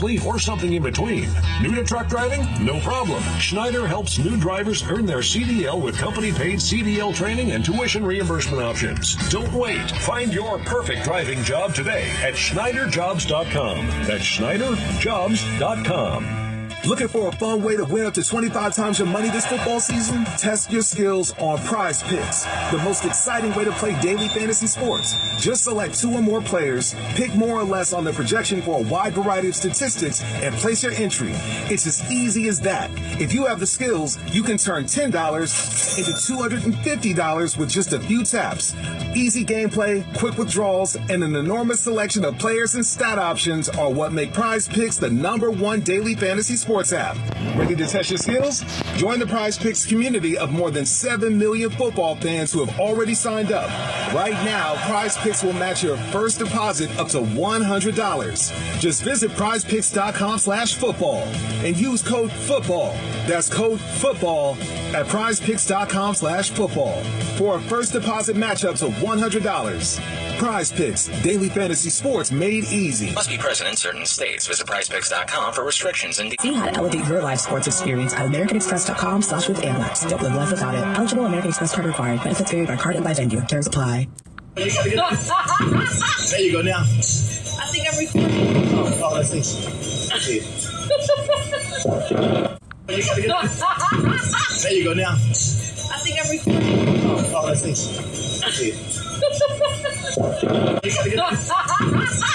clean, or something in between. New to truck driving? No problem. Schneider helps new drivers earn their CDL with company-paid CDL training and tuition reimbursement options. Don't wait. Find your perfect driving job today at SchneiderJobs.com. That's SchneiderJobs.com. Looking for a fun way to win up to 25 times your money this football season? Test your skills on Prize Picks, the most exciting way to play daily fantasy sports. Just select 2 or more players, pick more or less on the projection for a wide variety of statistics, and place your entry. It's as easy as that. If you have the skills, you can turn $10 into $250 with just a few taps. Easy gameplay, quick withdrawals, and an enormous selection of players and stat options are what make Prize Picks the #1 daily fantasy sports app. Ready to test your skills? Join the Prize Picks community of more than 7 million football fans who have already signed up. Right now, Prize Picks will match your first deposit up to $100. Just visit prizepicks.com/football and use code FOOTBALL. That's code FOOTBALL at prizepicks.com/football for a first deposit match up to $100. Prize Picks, daily fantasy sports made easy. Must be present in certain states. Visit prizepicks.com for restrictions and See how to elevate your live sports experience at AmericanExpress.com/with-Amex. Don't live life without it. Eligible American Express card required. Benefits vary by card and by venue. Terms apply. There you go now. I think I'm recording. Oh, let's see. There you go now. I think I'm recording. Oh, let's see.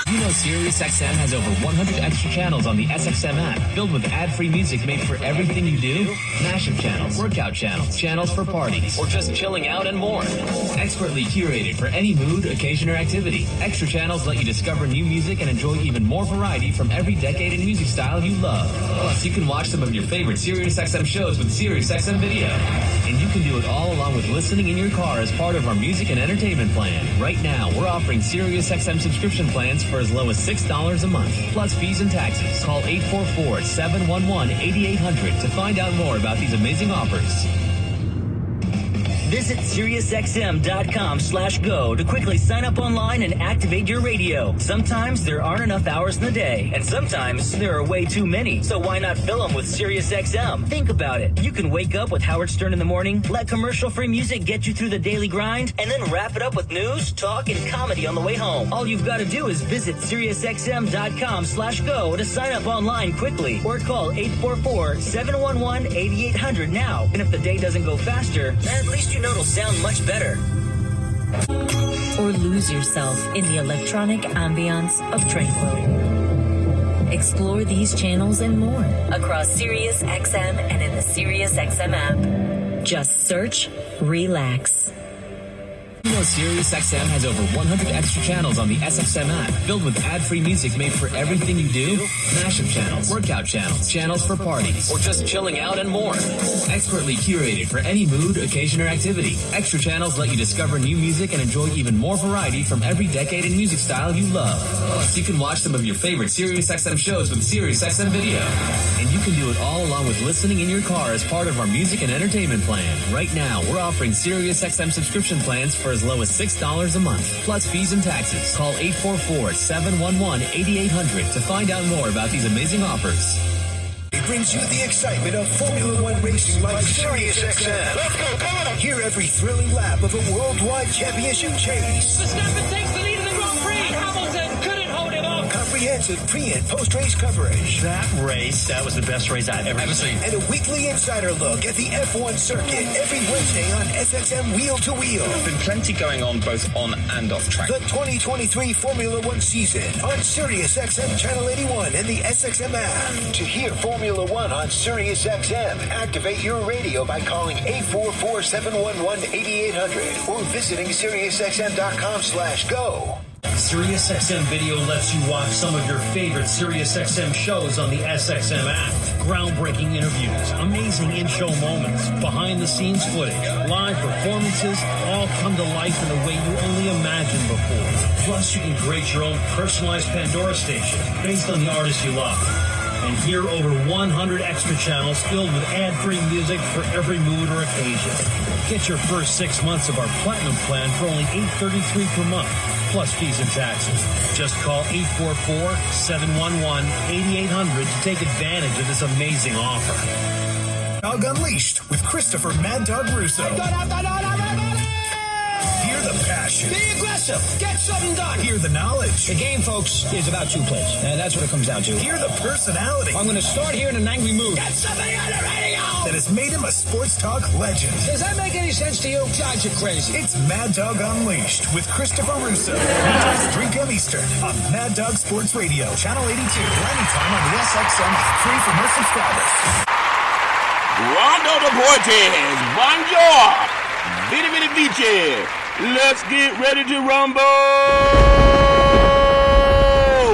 You know SiriusXM has over 100 extra channels on the SXM app, filled with ad-free music made for everything you do. Mashup channels, workout channels, channels for parties, or just chilling out and more. Expertly curated for any mood, occasion, or activity. Extra channels let you discover new music and enjoy even more variety from every decade and music style you love. Plus, you can watch some of your favorite SiriusXM shows with SiriusXM Video. And you can do it all along with listening in your car as part of our music and entertainment plan. Right now, we're offering SiriusXM subscription plans for as low as $6 a month, plus fees and taxes. Call 844-711-8800 to find out more about these amazing offers. Visit SiriusXM.com/go to quickly sign up online and activate your radio. Sometimes there aren't enough hours in the day, and sometimes there are way too many. So why not fill them with SiriusXM? Think about it. You can wake up with Howard Stern in the morning, let commercial-free music get you through the daily grind, and then wrap it up with news, talk, and comedy on the way home. All you've got to do is visit SiriusXM.com/go to sign up online quickly, or call 844-711-8800 now. And if the day doesn't go faster, at least you know it'll sound much better. Or lose yourself in the electronic ambiance of Tranquil. Explore these channels and more across SiriusXM and in the SiriusXM app. Just search Relax. You know SiriusXM has over 100 extra channels on the SXM app, filled with ad-free music made for everything you do. Mashup channels, workout channels, channels for parties, or just chilling out and more. Expertly curated for any mood, occasion, or activity. Extra channels let you discover new music and enjoy even more variety from every decade and music style you love. Plus, you can watch some of your favorite SiriusXM shows with SiriusXM Video. And you can do it all along with listening in your car as part of our music and entertainment plan. Right now, we're offering SiriusXM subscription plans for as low as $6 a month, plus fees and taxes. Call 844-711-8800 to find out more about these amazing offers. It brings you the excitement of Formula One racing like SiriusXM. Let's go, come on! Hear every thrilling lap of a worldwide championship chase. Verstappen takes the lead in the Grand Prix. Hamilton couldn't hold him off. Comprehensive pre- and post-race coverage. That was the best race I've ever seen. And a weekly insider look at the F1 circuit every Wednesday on SXM Wheel to Wheel. There's been plenty going on both on and off track. The 2023 Formula One season on SiriusXM Channel 81 and the SXM app. To hear Formula One on SiriusXM, activate your radio by calling 844-711-8800 or visiting SiriusXM.com/go. SiriusXM Video lets you watch some of your favorite SiriusXM shows on the SXM app. Groundbreaking interviews, amazing in-show moments, behind-the-scenes footage, live performances, all come to life in a way you only imagined before. Plus, you can create your own personalized Pandora station based on the artist you love. and hear over 100 extra channels filled with ad-free music for every mood or occasion. Get your first 6 months of our Platinum plan for only $8.33 per month, plus fees and taxes. Just call 844-711-8800 to take advantage of this amazing offer. Dog Unleashed with Christopher Mad Dog Russo. Hear the passion. Be aggressive. Get something done. Hear the knowledge. The game, folks, is about two plays. And that's what it comes down to. Hear the personality. I'm going to start here in an angry mood. Get somebody on the radio! That has made him a sports talk legend. Does that make any sense to you? God, you're crazy. It's Mad Dog Unleashed with Christopher Russo. Weekdays 3 p.m. Eastern on Mad Dog Sports Radio, Channel 82, or anytime on the SXM app. Free for most subscribers. Rondo Deportes, bonjour, vidi vidi vici. Let's get ready to rumble.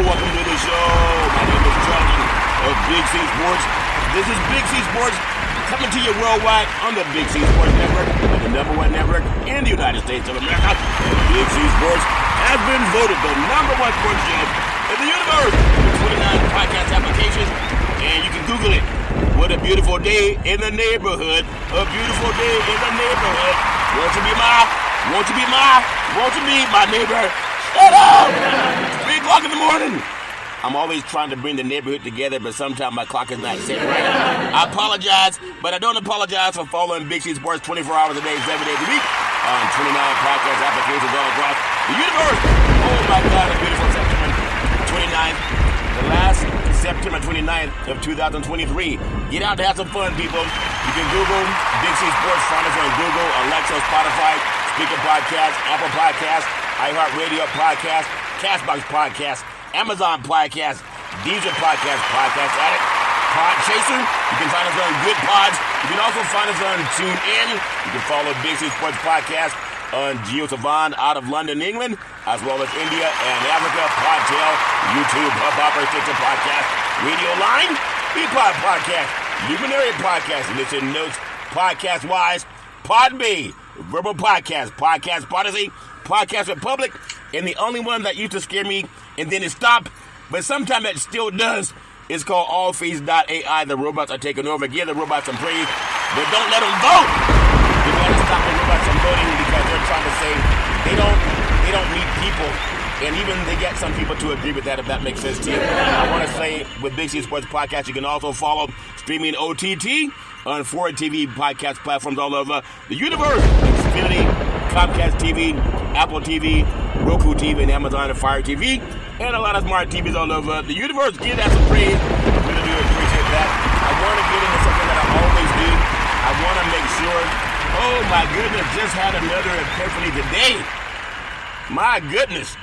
Welcome to the show. My name is John of Big C Sports. This is Big C Sports coming to you worldwide on the Big C Sports Network, the #1 network in the United States of America. Big C Sports has been voted the #1 sports show in the universe with 29 podcast applications, and you can Google it. What a beautiful day in the neighborhood. A beautiful day in the neighborhood. Won't you be my neighbor? Shut up! 3 o'clock in the morning. I'm always trying to bring the neighborhood together, but sometimes my clock is not set right. I apologize, but I don't apologize for following Big C Sports 24 hours a day, 7 days a week on 29 podcast applications all across the universe. Oh my God, a beautiful September 29th. The last September 29th of 2023. Get out to have some fun, people. You can Google Big C Sports, find us on Google, Alexa, Spotify, Speaker Podcast, Apple Podcast, iHeartRadio Podcast, Castbox Podcast, Amazon Podcast, Deezer Podcast, Podcast Addict, Podchaser. You can find us on Good Pods. You can also find us on TuneIn. You can follow Big C Sports Podcast on GeoSavan out of London, England, as well as India and Africa, Podtail, YouTube, Hubhopper, Stitcher Podcast, Radio Line, Beatpod Podcast, Luminary Podcast, Listen Notes, Podcast Wise, Podme, Verbal Podcast, Podcast Prodigy, Podcast Republic, and the only one that used to scare me and then it stopped, but sometimes it still does, is called AllFace.ai. The robots are taking over. Give the robots some praise, but don't let them vote. You gotta stop the robots from voting because they're trying to say they don't need people, and even they get some people to agree with that, if that makes sense to you. I want to say with Big C Sports Podcast, you can also follow streaming OTT on 4 TV podcast platforms all over the universe: Xfinity, Comcast TV, Apple TV, Roku TV, and Amazon and Fire TV, and a lot of smart TVs all over the universe. Give that some praise. Really do appreciate that. I want to get into something that I always do. I want to make sure. Oh my goodness, just had another epiphany today. My goodness.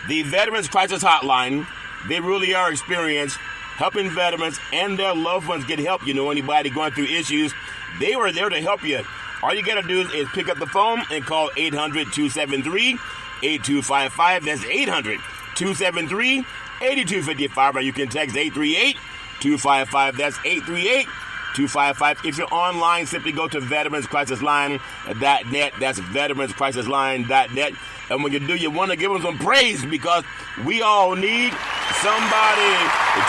The Veterans Crisis Hotline, they really are experienced helping veterans and their loved ones get help. You know, anybody going through issues, they were there to help you. All you got to do is pick up the phone and call 800-273-8255. That's 800-273-8255. Or you can text 838-255. That's 838-255. If you're online, simply go to veteranscrisisline.net. That's veteranscrisisline.net. And when you do, you want to give them some praise because we all need somebody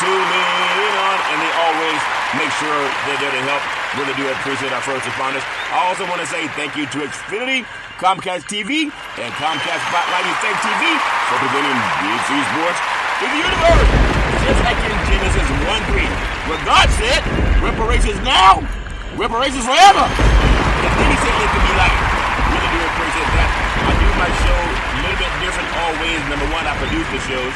to lean on, and they always make sure they're there to help. Really do appreciate our first responders. I also want to say thank you to Xfinity, Comcast TV, and Comcast Spotlight Thank TV for presenting Big C Sports to the universe. Just like in Genesis 1:3, where God said, reparations now, reparations forever. And then he said it could be like, really do appreciate that. I do my show a little bit different always. Number 1, I produce the shows.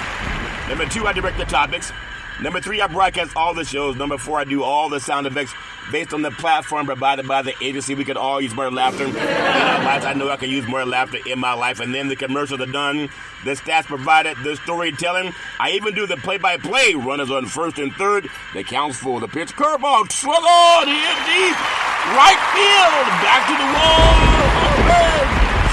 Number 2, I direct the topics. Number 3, I broadcast all the shows. Number 4, I do all the sound effects based on the platform provided by the agency. We could all use more laughter in our lives. I know I can use more laughter in my life. And then the commercials are done. The stats provided. The storytelling. I even do the play-by-play. Runners on first and third. The counts full. The pitch curveball. Swung on. Hit deep. Right field. Back to the wall.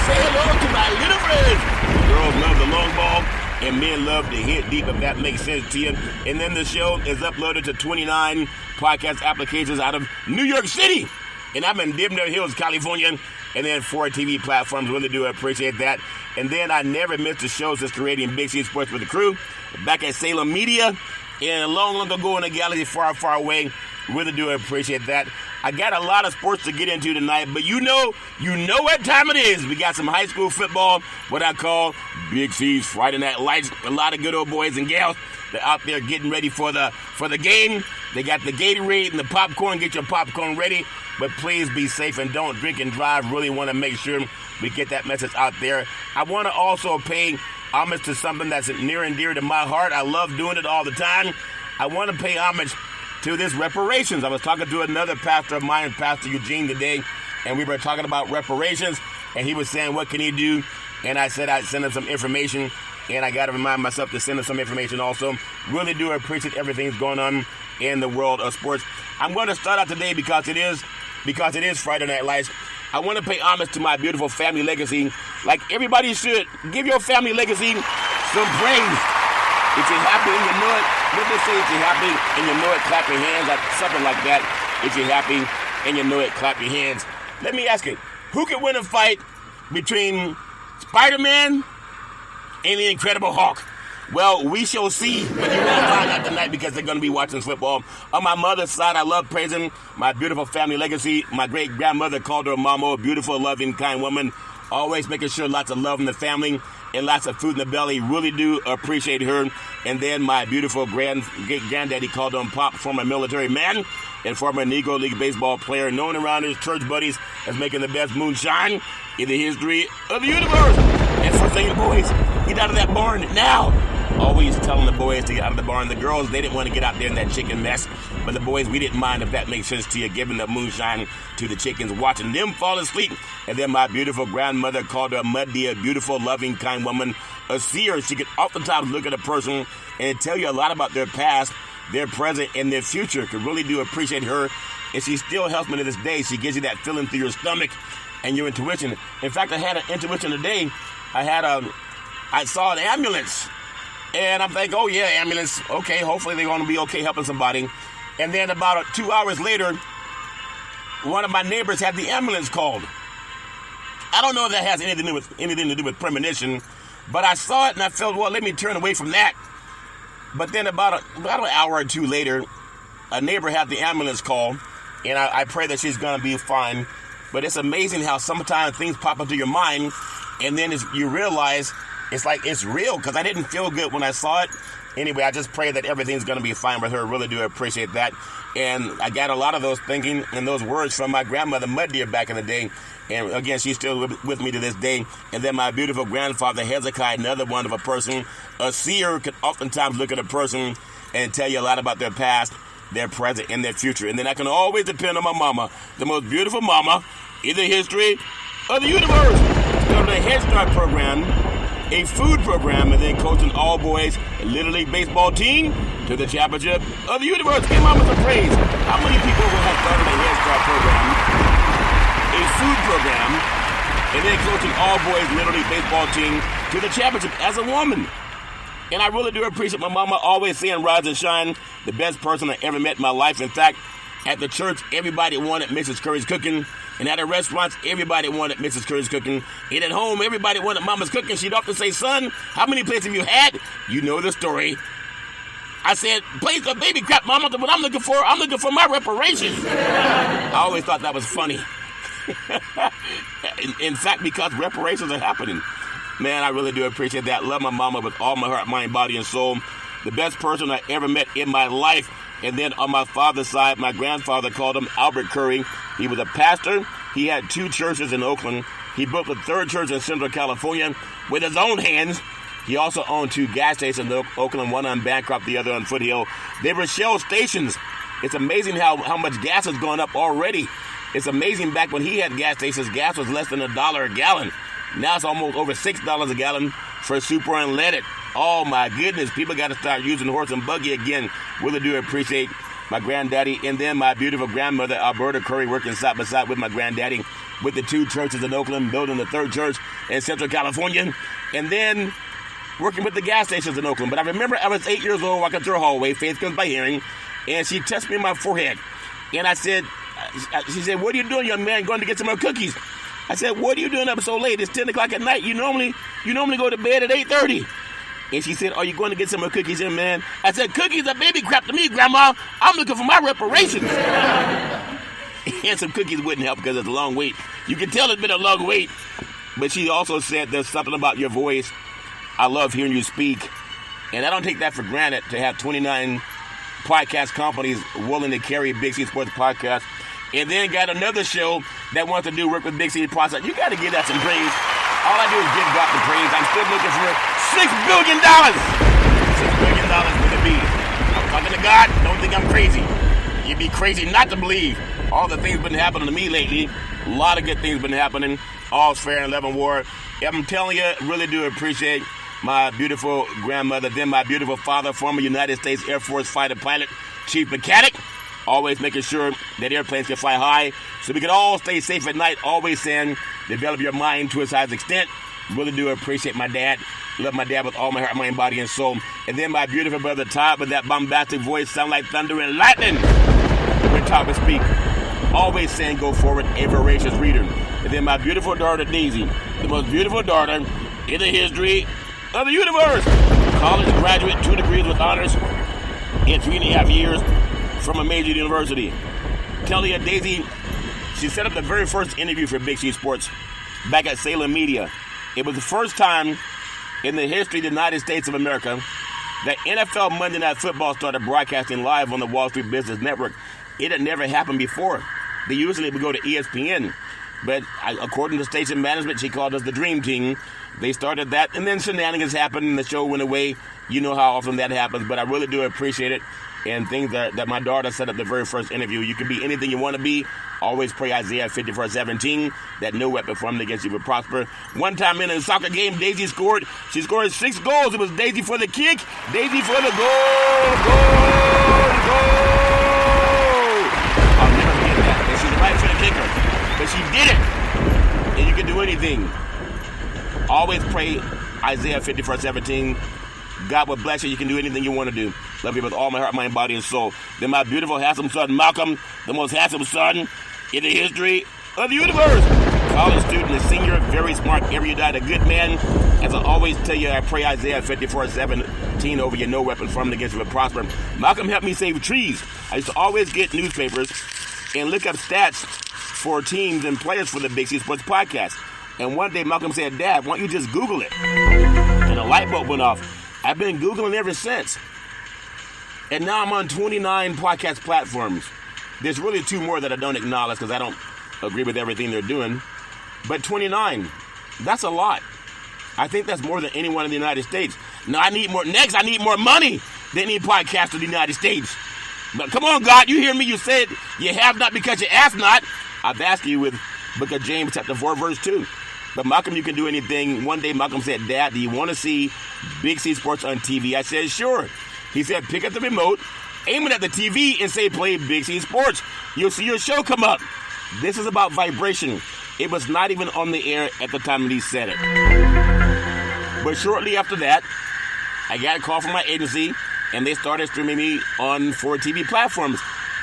Say hello to my little friends. The girls love the long ball, and men love to hit deep, if that makes sense to you. And then the show is uploaded to 29 podcast applications out of New York City. And I'm in Dimner Hills, California. And then 4 TV platforms. Really do appreciate that. And then I never missed a show since creating Big C Sports with the crew back at Salem Media and long ago in a galaxy far, far away. Really do appreciate that. I got a lot of sports to get into tonight, but you know what time it is. We got some high school football, what I call Big C's Friday Night Lights. A lot of good old boys and gals that are out there getting ready for the game. They got the Gatorade and the popcorn. Get your popcorn ready, but please be safe and don't drink and drive. Really want to make sure we get that message out there. I want to also pay homage to something that's near and dear to my heart. I love doing it all the time. I want to pay homage to this reparations. I was talking to another pastor of mine, Pastor Eugene, today, and we were talking about reparations, and he was saying, what can he do? And I said I'd send him some information, and I got to remind myself to send him some information also. Really do appreciate everything that's going on in the world of sports. I'm going to start out today because it is Friday Night Lights. I want to pay homage to my beautiful family legacy, like everybody should. Give your family legacy some praise. If you're happy and you know it, what they say, if you're happy and you know it, clap your hands, like something like that. If you're happy and you know it, clap your hands. Let me ask you, who could win a fight between Spider-Man and the Incredible Hulk? Well, we shall see, but you won't find out tonight because they're going to be watching football. On my mother's side, I love praising my beautiful family legacy. My great-grandmother called her Mama, a beautiful, loving, kind woman, always making sure lots of love in the family and lots of food in the belly. Really do appreciate her. And then my beautiful granddaddy called him Pop, former military man and former Negro League baseball player, known around his church buddies as making the best moonshine in the history of the universe. And for saying, boys, get out of that barn now. Always telling the boys to get out of the barn. The girls, they didn't want to get out there in that chicken mess. But the boys, we didn't mind, if that makes sense to you, giving the moonshine to the chickens, watching them fall asleep. And then my beautiful grandmother called her a muddy, a beautiful, loving, kind woman, a seer. She could oftentimes look at a person and tell you a lot about their past, their present, and their future. Could really do appreciate her. And she still helps me to this day. She gives you that feeling through your stomach and your intuition. In fact, I had an intuition today. I saw an ambulance. And I'm thinking, oh yeah, ambulance, okay, hopefully they're going to be okay helping somebody. And then about 2 hours later, one of my neighbors had the ambulance called. I don't know if that has anything to do with premonition, but I saw it and I felt, well, let me turn away from that. But then about an hour or two later, a neighbor had the ambulance call, and I pray that she's going to be fine. But it's amazing how sometimes things pop into your mind, and then you realize it's like it's real, because I didn't feel good when I saw it. Anyway, I just pray that everything's going to be fine with her. Really do appreciate that. And I got a lot of those thinking and those words from my grandmother, Mud Deer, back in the day. And again, she's still with me to this day. And then my beautiful grandfather, Hezekiah, another wonderful person. A seer could oftentimes look at a person and tell you a lot about their past, their present, and their future. And then I can always depend on my mama, the most beautiful mama in the history of the universe. Go to the Head Start program, a food program, and then coaching all boys Little League baseball team to the championship of the universe. Give mama some praise. How many people will have started a Head Start program, a food program, and then coaching all boys Little League baseball team to the championship as a woman? And I really do appreciate my mama always saying, rise and shine, the best person I ever met in my life. In fact, at the church, everybody wanted Mrs. Curry's cooking. And at the restaurants, everybody wanted Mrs. Curry's cooking. And at home, everybody wanted Mama's cooking. She'd often say, son, how many plates have you had? You know the story. I said, plates of baby crap, Mama. What I'm looking for my reparations. I always thought that was funny. in fact, because reparations are happening. Man, I really do appreciate that. Love my mama with all my heart, mind, body, and soul. The best person I ever met in my life. And then on my father's side, my grandfather called him Albert Curry. He was a pastor. He had 2 churches in Oakland. He built the 3rd church in Central California with his own hands. He also owned 2 gas stations in Oakland, one on Bancroft, the other on Foothill. They were Shell stations. It's amazing how much gas has gone up already. It's amazing back when he had gas stations, gas was less than $1 a gallon. Now it's almost over $6 a gallon for super unleaded. Oh my goodness, people got to start using horse and buggy again. Really do appreciate my granddaddy. And then my beautiful grandmother, Alberta Curry, working side by side with my granddaddy with the 2 churches in Oakland, building the 3rd church in Central California. And then working with the gas stations in Oakland. But I remember I was 8 years old walking through a hallway, faith comes by hearing, and she touched me on my forehead. And she said, what are you doing, young man? Going to get some more cookies. I said, what are you doing up so late? It's 10 o'clock at night. You normally go to bed at 8:30. And she said, are you going to get some more cookies in, man? I said, cookies are baby crap to me, Grandma. I'm looking for my reparations. And some cookies wouldn't help because it's a long wait. You can tell it's been a long wait. But she also said there's something about your voice. I love hearing you speak. And I don't take that for granted to have 29 podcast companies willing to carry Big C Sports Podcast. And then got another show that wants to do work with Big C Podcast. You got to give that some praise. All I do is give God the praise. I'm still looking for $6 billion. $6 billion with a B. I'm talking to God. Don't think I'm crazy. You'd be crazy not to believe all the things been happening to me lately. A lot of good things been happening. All's fair in love and war. I'm telling you, really do appreciate my beautiful grandmother, then my beautiful father, former United States Air Force fighter pilot, chief mechanic, always making sure that airplanes can fly high so we can all stay safe at night, always saying, develop your mind to its highest extent. Really do appreciate my dad. Love my dad with all my heart, mind, body, and soul. And then my beautiful brother Todd with that bombastic voice, sound like thunder and lightning when Todd would speak. Always saying, go forward, a voracious reader. And then my beautiful daughter Daisy, the most beautiful daughter in the history of the universe. College graduate, 2 degrees with honors in 3.5 years from a major university. Telling you, Daisy, she set up the very first interview for Big C Sports back at Salem Media. It was the first time in the history of the United States of America that NFL Monday Night Football started broadcasting live on the Wall Street Business Network. It had never happened before. They usually would go to ESPN. But according to station management, she called us the Dream Team. They started that, and then shenanigans happened, and the show went away. You know how often that happens, but I really do appreciate it. And things that my daughter set up the very first interview. You can be anything you want to be. Always pray Isaiah 54:17, that no weapon formed against you will prosper. One time in a soccer game, Daisy scored. She scored 6 goals. It was Daisy for the kick, Daisy for the goal. I'll never forget that. And she's right for the kicker. But she did it. And you can do anything. Always pray Isaiah 54:17. God will bless you. You can do anything you want to do. Love you with all my heart, mind, body, and soul. Then my beautiful, handsome son, Malcolm, the most handsome son in the history of the universe. College student, a senior, very smart, erudite, a good man. As I always tell you, I pray Isaiah 54:17 over you. No weapon formed against you will prosper. Malcolm helped me save trees. I used to always get newspapers and look up stats for teams and players for the Big C Sports Podcast. And one day Malcolm said, Dad, why don't you just Google it? And a light bulb went off. I've been Googling ever since. And now I'm on 29 podcast platforms. There's really 2 more that I don't acknowledge because I don't agree with everything they're doing. But 29, that's a lot. I think that's more than anyone in the United States. Now I need more. Next, I need more money than any podcast in the United States. But come on, God, you hear me? You said you have not because you ask not. I've asked you with Book of James chapter 4, verse 2. But Malcolm, you can do anything. One day Malcolm said, Dad, do you want to see Big C Sports on TV? I said, sure. He said, pick up the remote, aim it at the TV, and say, play Big C Sports. You'll see your show come up. This is about vibration. It was not even on the air at the time that he said it. But shortly after that, I got a call from my agency, and they started streaming me on 4 TV platforms.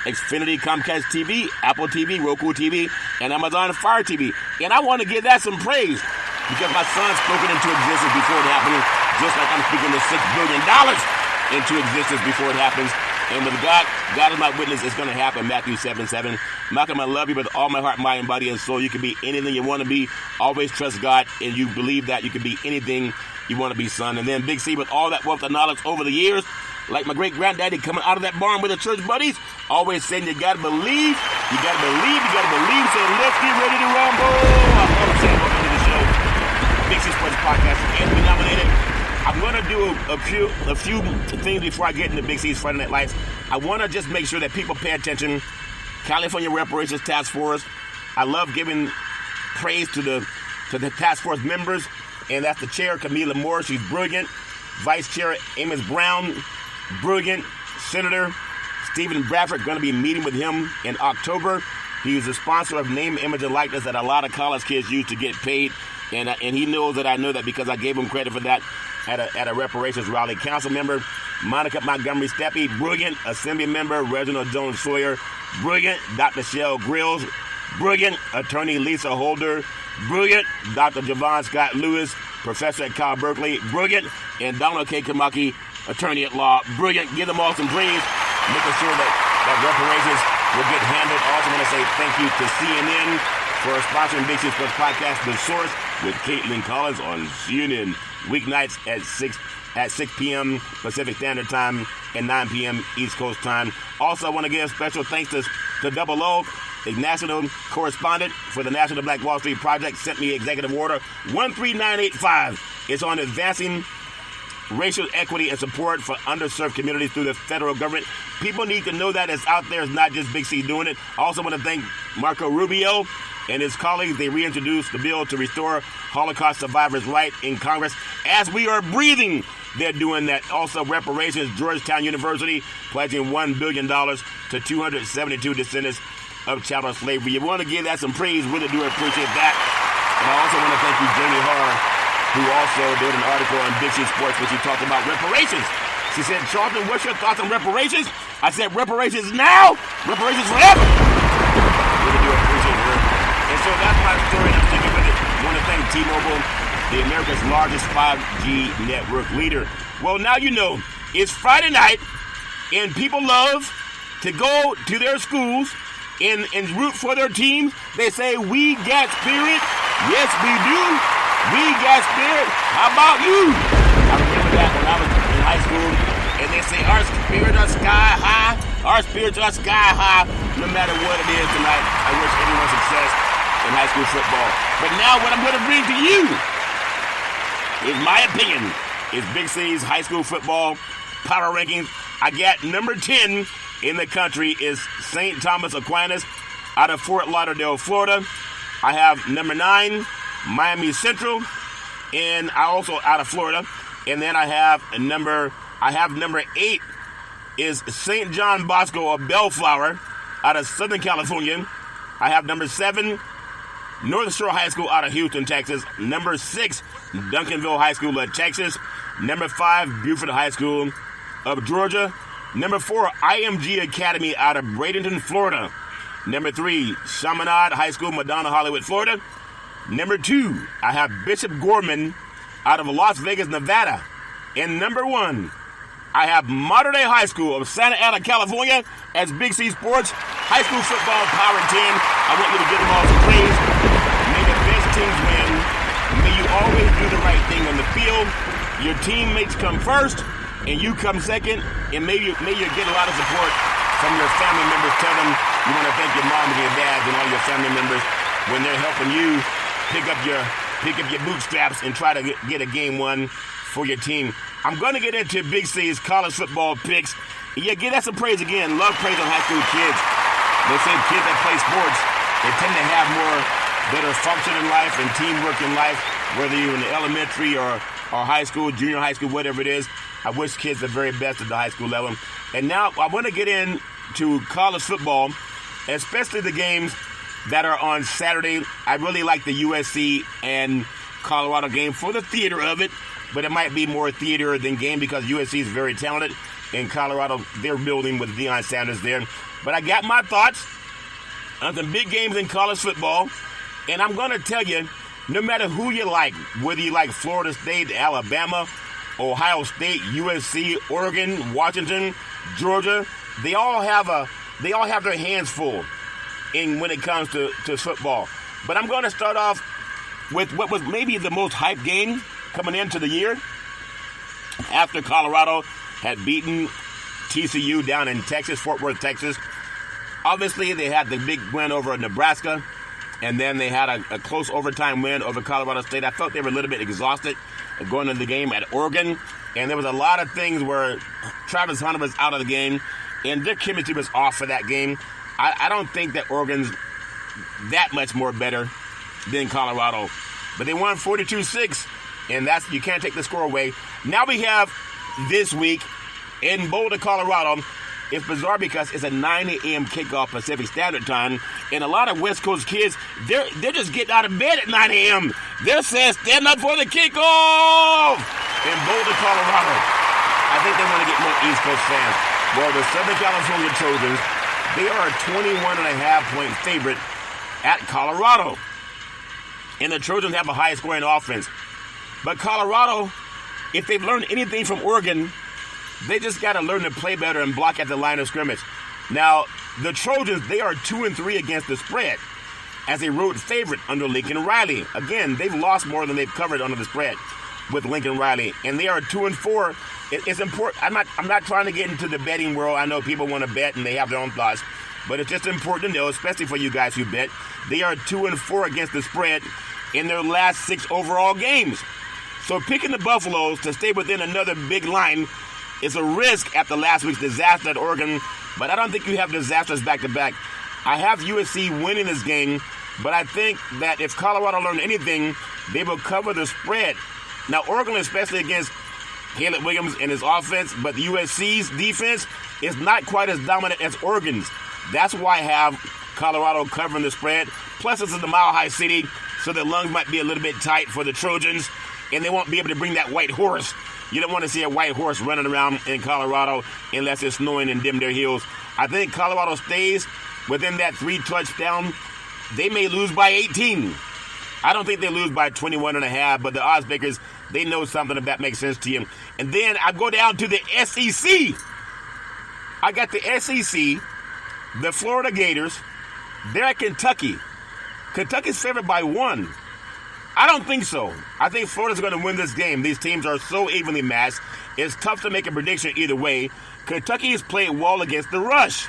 Xfinity, Comcast TV, Apple TV, Roku TV, and Amazon Fire TV. And I want to give that some praise because my son spoke it into existence before it happened, just like I'm speaking the $6 billion into existence before it happens. And with God is my witness, it's going to happen, Matthew 7:7. Malcolm, I love you with all my heart, mind, body, and soul. You can be anything you want to be. Always trust God, and you believe that you can be anything you want to be, son. And then Big C, with all that wealth of knowledge over the years, like my great-granddaddy coming out of that barn with the church buddies, always saying you got to believe, you got to believe, you got to believe. So let's get ready to rumble. I love saying welcome to the show. Big C Sports Podcast and be nominated. I'm going to do a few things before I get into Big C's Friday Night Lights. I want to just make sure that people pay attention. California Reparations Task Force. I love giving praise to the task force members, and that's the chair, Camila Moore. She's brilliant. Vice Chair Amos Brown, brilliant. Senator Stephen Bradford, going to be meeting with him in October. He's a sponsor of Name, Image, and Likeness that a lot of college kids use to get paid, and he knows that I know that because I gave him credit for that at a reparations rally. Council member Monica Montgomery Steppe, brilliant. Assembly member Reginald Jones Sawyer, brilliant. Dr. Shell Grills, brilliant. Attorney Lisa Holder, brilliant. Dr. Javon Scott Lewis, professor at Cal Berkeley, brilliant, and Donald K. Kamaki, attorney at law, brilliant. Give them all some praise, making sure that reparations will get handled. I also want to say thank you to CNN for sponsoring Big C Sports Podcast, The Source, with Caitlin Collins on CNN weeknights at 6 p.m. Pacific Standard Time and 9 p.m. East Coast Time. Also, I want to give special thanks to Double O, a national correspondent for the National Black Wall Street Project, sent me Executive Order 13985. It's on advancing racial equity and support for underserved communities through the federal government. People need to know that it's out there. It's not just Big C doing it. I also want to thank Marco Rubio and his colleagues. They reintroduced the bill to restore Holocaust survivors' right in Congress. As we are breathing, they're doing that. Also, Reparations, Georgetown University, pledging $1 billion to 272 descendants of chattel slavery. You want to give that some praise. Really do appreciate that. And I also want to thank you, Jamie Harr, who also did an article on Big C Sports, which she talked about reparations. She said, Charlton, what's your thoughts on reparations? I said, reparations now, reparations forever. Really do appreciate her. And so that's my story, and I'm sticking with it. I want to thank T-Mobile, the America's largest 5G network leader. Well, now you know, it's Friday night, and people love to go to their schools and root for their teams. They say, we got spirit. Yes, we do. We got spirit. How about you? I remember that when I was in high school, and they say our spirits are sky high. Our spirits are sky high. No matter what it is tonight, I wish everyone success in high school football. But now what I'm going to bring to you is my opinion. Is Big C's high school football power rankings. I got number 10 in the country is St. Thomas Aquinas out of Fort Lauderdale, Florida. I have number 9, Miami Central, and I also out of Florida. And then I have number 8 is St. John Bosco of Bellflower out of Southern California. I have number 7, North Shore High School out of Houston, Texas. Number 6, Duncanville High School of Texas. Number 5, Buford High School of Georgia. Number 4, IMG Academy out of Bradenton, Florida. Number 3, Chaminade High School, Madonna, Hollywood, Florida. Number 2, I have Bishop Gorman out of Las Vegas, Nevada. And number 1, I have Mater Dei High School of Santa Ana, California as Big C Sports High School Football Power 10. I want you to give them all some praise. May the best teams win. May you always do the right thing on the field. Your teammates come first, and you come second. And may you get a lot of support from your family members. Tell them you want to thank your mom and your dad and all your family members when they're helping you pick up your bootstraps and try to get a game won for your team. I'm going to get into Big C's college football picks. Yeah, give that some praise again. Love praise on high school kids. They say kids that play sports, they tend to have more better function in life and teamwork in life, whether you're in the elementary or high school, junior high school, whatever it is. I wish kids the very best at the high school level. And now I want to get into college football, especially the games that are on Saturday. I really like the USC and Colorado game for the theater of it, but it might be more theater than game because USC is very talented. In Colorado, they're building with Deion Sanders there. But I got my thoughts on some big games in college football, and I'm going to tell you, no matter who you like, whether you like Florida State, Alabama, Ohio State, USC, Oregon, Washington, Georgia, they all have their hands full when it comes to football. But I'm going to start off with what was maybe the most hyped game coming into the year after Colorado had beaten TCU down in Texas, Fort Worth, Texas. Obviously, they had the big win over Nebraska, and then they had a close overtime win over Colorado State. I felt they were a little bit exhausted going into the game at Oregon, and there was a lot of things where Travis Hunter was out of the game, and their chemistry was off for that game. I don't think that Oregon's that much more better than Colorado, but they won 42-6, and you can't take the score away. Now we have this week in Boulder, Colorado. It's bizarre because it's a 9 a.m. kickoff Pacific Standard Time, and a lot of West Coast kids, they're just getting out of bed at 9 a.m. They're saying, stand up for the kickoff in Boulder, Colorado. I think they want to get more East Coast fans. Well, the Southern California Trojans, they are a 21.5-point favorite at Colorado. And the Trojans have a high-scoring offense. But Colorado, if they've learned anything from Oregon, they just got to learn to play better and block at the line of scrimmage. Now, the Trojans, they are 2-3 against the spread as a road favorite under Lincoln Riley. Again, they've lost more than they've covered under the spread with Lincoln Riley, and they are 2-4. It's important. I'm not trying to get into the betting world. I know people want to bet and they have their own thoughts, but it's just important to know, especially for you guys who bet, they are 2-4 against the spread in their last 6 overall games. So picking the Buffaloes to stay within another big line is a risk after last week's disaster at Oregon, but I don't think you have disasters back-to-back. I have USC winning this game, but I think that if Colorado learned anything, they will cover the spread. Now, Oregon, especially against Caleb Williams and his offense, but the USC's defense is not quite as dominant as Oregon's. That's why I have Colorado covering the spread. Plus, this is the Mile High City, so the lungs might be a little bit tight for the Trojans, and they won't be able to bring that white horse. You don't want to see a white horse running around in Colorado unless it's snowing in Dim Their Hills. I think Colorado stays within that 3 touchdown. They may lose by 18. I don't think they lose by 21.5, but the odds makers, they know something if that makes sense to you. And then I go down to the SEC. I got the SEC, the Florida Gators. They're at Kentucky. Kentucky's favored by 1. I don't think so. I think Florida's going to win this game. These teams are so evenly matched. It's tough to make a prediction either way. Kentucky has played well against the rush.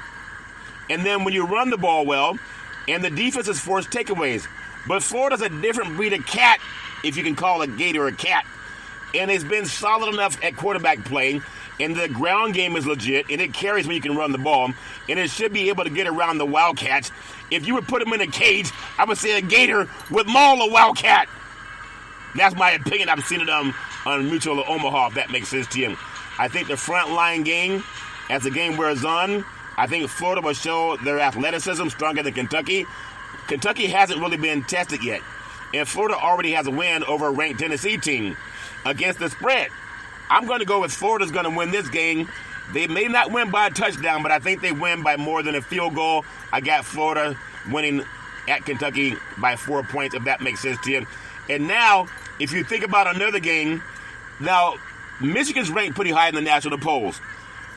And then when you run the ball well, and the defense has forced takeaways. But Florida's a different breed of cat, if you can call a gator a cat. And it's been solid enough at quarterback play. And the ground game is legit, and it carries when you can run the ball. And it should be able to get around the Wildcats. If you would put them in a cage, I would say a gator would maul a Wildcat. That's my opinion. I've seen it on Mutual of Omaha, if that makes sense to you. I think the front line game, as the game wears on, I think Florida will show their athleticism stronger than Kentucky. Kentucky hasn't really been tested yet. And Florida already has a win over a ranked Tennessee team against the spread. I'm going to go with Florida's going to win this game. They may not win by a touchdown, but I think they win by more than a field goal. I got Florida winning at Kentucky by 4 points, if that makes sense to you. And now, if you think about another game, now, Michigan's ranked pretty high in the national polls.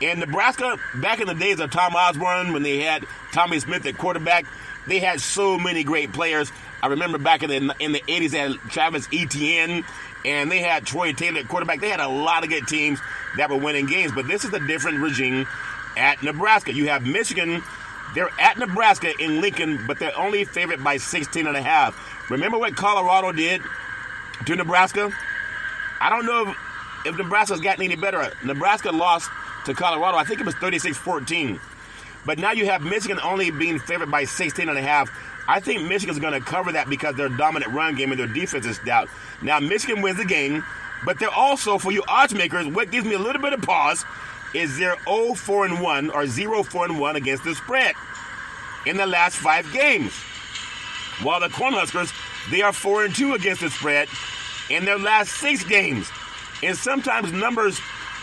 And Nebraska, back in the days of Tom Osborne, when they had Tommy Smith at quarterback, they had so many great players. I remember back in the 80s, they had Travis Etienne, and they had Troy Taylor at quarterback. They had a lot of good teams that were winning games. But this is a different regime at Nebraska. You have Michigan. They're at Nebraska in Lincoln, but they're only favored by 16.5. Remember what Colorado did to Nebraska? I don't know if Nebraska's gotten any better. Nebraska lost to Colorado. I think it was 36-14. But now you have Michigan only being favored by 16.5. I think Michigan's going to cover that because their dominant run game and their defense is stout. Now, Michigan wins the game, but they're also, for you odds makers, what gives me a little bit of pause is they're 0-4-1 or 0-4-1 against the spread in the last 5 games. While the Cornhuskers, they are 4-2 against the spread in their last 6 games. And sometimes numbers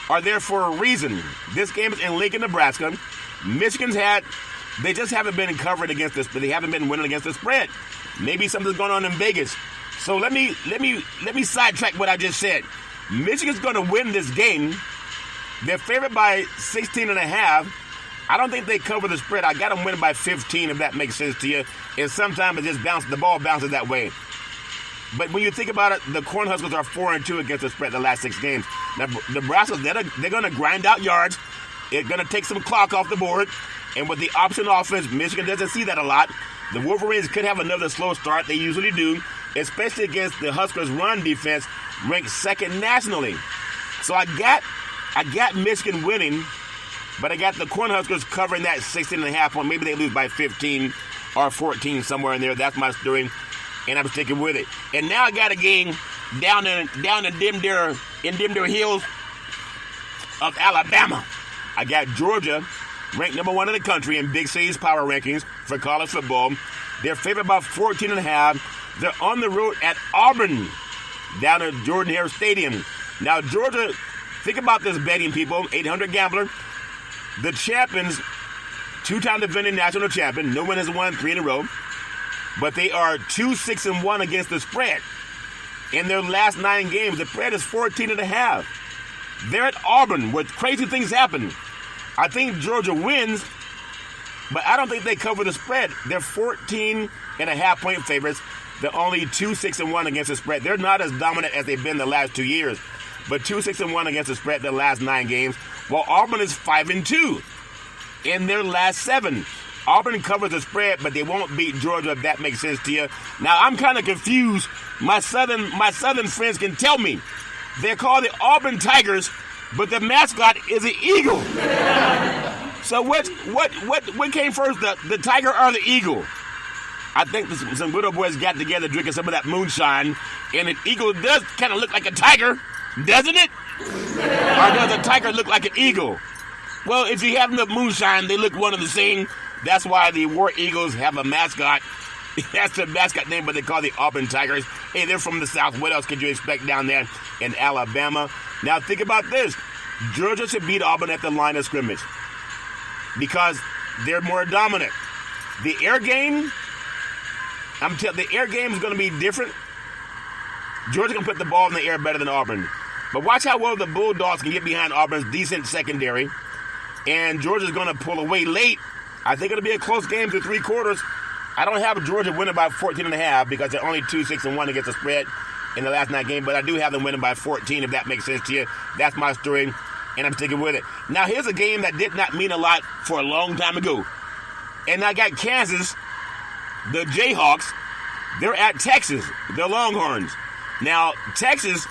are there for a reason. This game is in Lincoln, Nebraska. Michigan's they just haven't been covered against this, but they haven't been winning against the spread. Maybe something's going on in Vegas. So let me sidetrack what I just said. Michigan's going to win this game. They're favored by 16.5. I don't think they cover the spread. I got them winning by 15, if that makes sense to you. And sometimes the ball bounces that way. But when you think about it, the Cornhuskers are 4-2 against the spread the last 6 games. Now, Nebraska, they're going to grind out yards. It's going to take some clock off the board. And with the option offense, Michigan doesn't see that a lot. The Wolverines could have another slow start. They usually do, especially against the Huskers' run defense, ranked 2nd nationally. So I got Michigan winning, but I got the Cornhuskers covering that 16.5 point. Maybe they lose by 15 or 14, somewhere in there. That's my story, and I'm sticking with it. And now I got a game down in Dim Their Hills of Alabama. I got Georgia, ranked number 1 in the country in Big C's power rankings for college football. They're favored by 14.5. They're on the road at Auburn, down at Jordan-Hare Stadium. Now, Georgia, think about this betting, people. 800 Gambler. The champions, 2-time defending national champion. No one has won 3 in a row. But they are 2-6-1 against the spread. In their last 9 games, the spread is 14.5. They're at Auburn, where crazy things happen. I think Georgia wins, but I don't think they cover the spread. They're 14.5-point favorites. They're only 2-6-1 against the spread. They're not as dominant as they've been the last 2 years, but 2-6-1 against the spread their last 9 games, while Auburn is 5-2 in their last 7. Auburn covers the spread, but they won't beat Georgia, if that makes sense to you. Now, I'm kind of confused. My southern friends can tell me. They're called the Auburn Tigers, but the mascot is an eagle. So what came first, the tiger or the eagle? I think some good old boys got together drinking some of that moonshine, and an eagle does kind of look like a tiger, doesn't it? Or does a tiger look like an eagle? Well, if you have enough moonshine, they look one and the same. That's why the War Eagles have a mascot. That's the mascot name, but they call the Auburn Tigers. Hey, they're from the South. What else could you expect down there in Alabama? Now, think about this. Georgia should beat Auburn at the line of scrimmage because they're more dominant. The air game, the air game is going to be different. Georgia can put the ball in the air better than Auburn. But watch how well the Bulldogs can get behind Auburn's decent secondary. And Georgia's going to pull away late. I think it'll be a close game to 3 quarters. I don't have Georgia winning by 14.5 because they're only 2-6-1 against the spread in the last 9 games. But I do have them winning by 14, if that makes sense to you. That's my story, and I'm sticking with it. Now, here's a game that did not mean a lot for a long time ago. And I got Kansas, the Jayhawks. They're at Texas, the Longhorns. Now, Texas,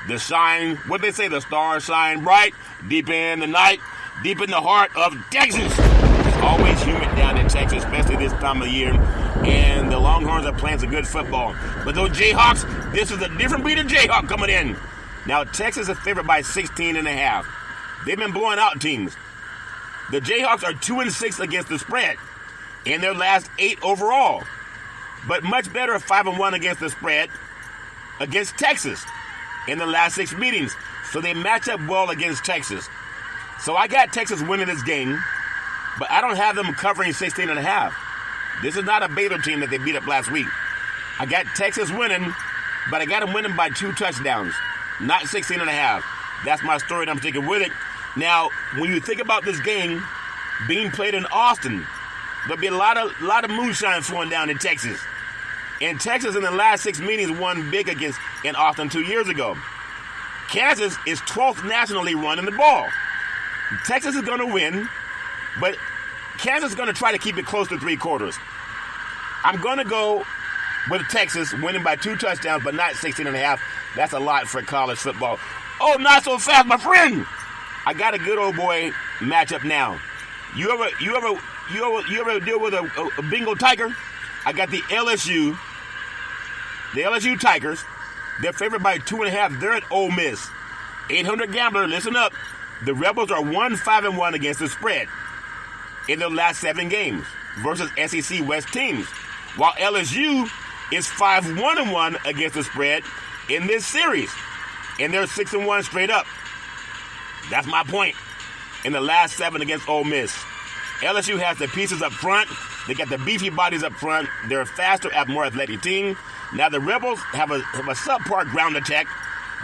the shine, what they say, the stars shine bright, deep in the night, deep in the heart of Texas. It's always humid down in Texas, especially this time of year. And the Longhorns are playing some good football. But those Jayhawks, this is a different breed of Jayhawk coming in. Now, Texas is favored by 16.5. They've been blowing out teams. The Jayhawks are 2-6 against the spread in their last 8 overall. But much better 5-1 against the spread against Texas in the last 6 meetings. So they match up well against Texas. So I got Texas winning this game, but I don't have them covering 16.5. This is not a Baylor team that they beat up last week. I got Texas winning, but I got them winning by 2 touchdowns, not 16.5. That's my story, and I'm sticking with it. Now, when you think about this game being played in Austin, there'll be a lot of moonshine flowing down in Texas. And Texas in the last 6 meetings won big in Austin 2 years ago. Kansas is 12th nationally running the ball. Texas is going to win, but Kansas is going to try to keep it close to 3 quarters. I'm going to go with Texas winning by 2 touchdowns, but not 16.5. That's a lot for college football. Oh, not so fast, my friend. I got a good old boy matchup now. You ever deal with a Bengal Tiger? I got the LSU Tigers. They're favored by 2.5. They're at Ole Miss. 800 Gambler, listen up. The Rebels are 1-5-1 against the spread in their last 7 games versus SEC West teams, while LSU is 5-1-1 against the spread in this series, and they're 6-1 straight up. That's my point. In the last 7 against Ole Miss, LSU has the pieces up front. They got the beefy bodies up front. They're a faster, more athletic team. Now the Rebels have a subpar ground attack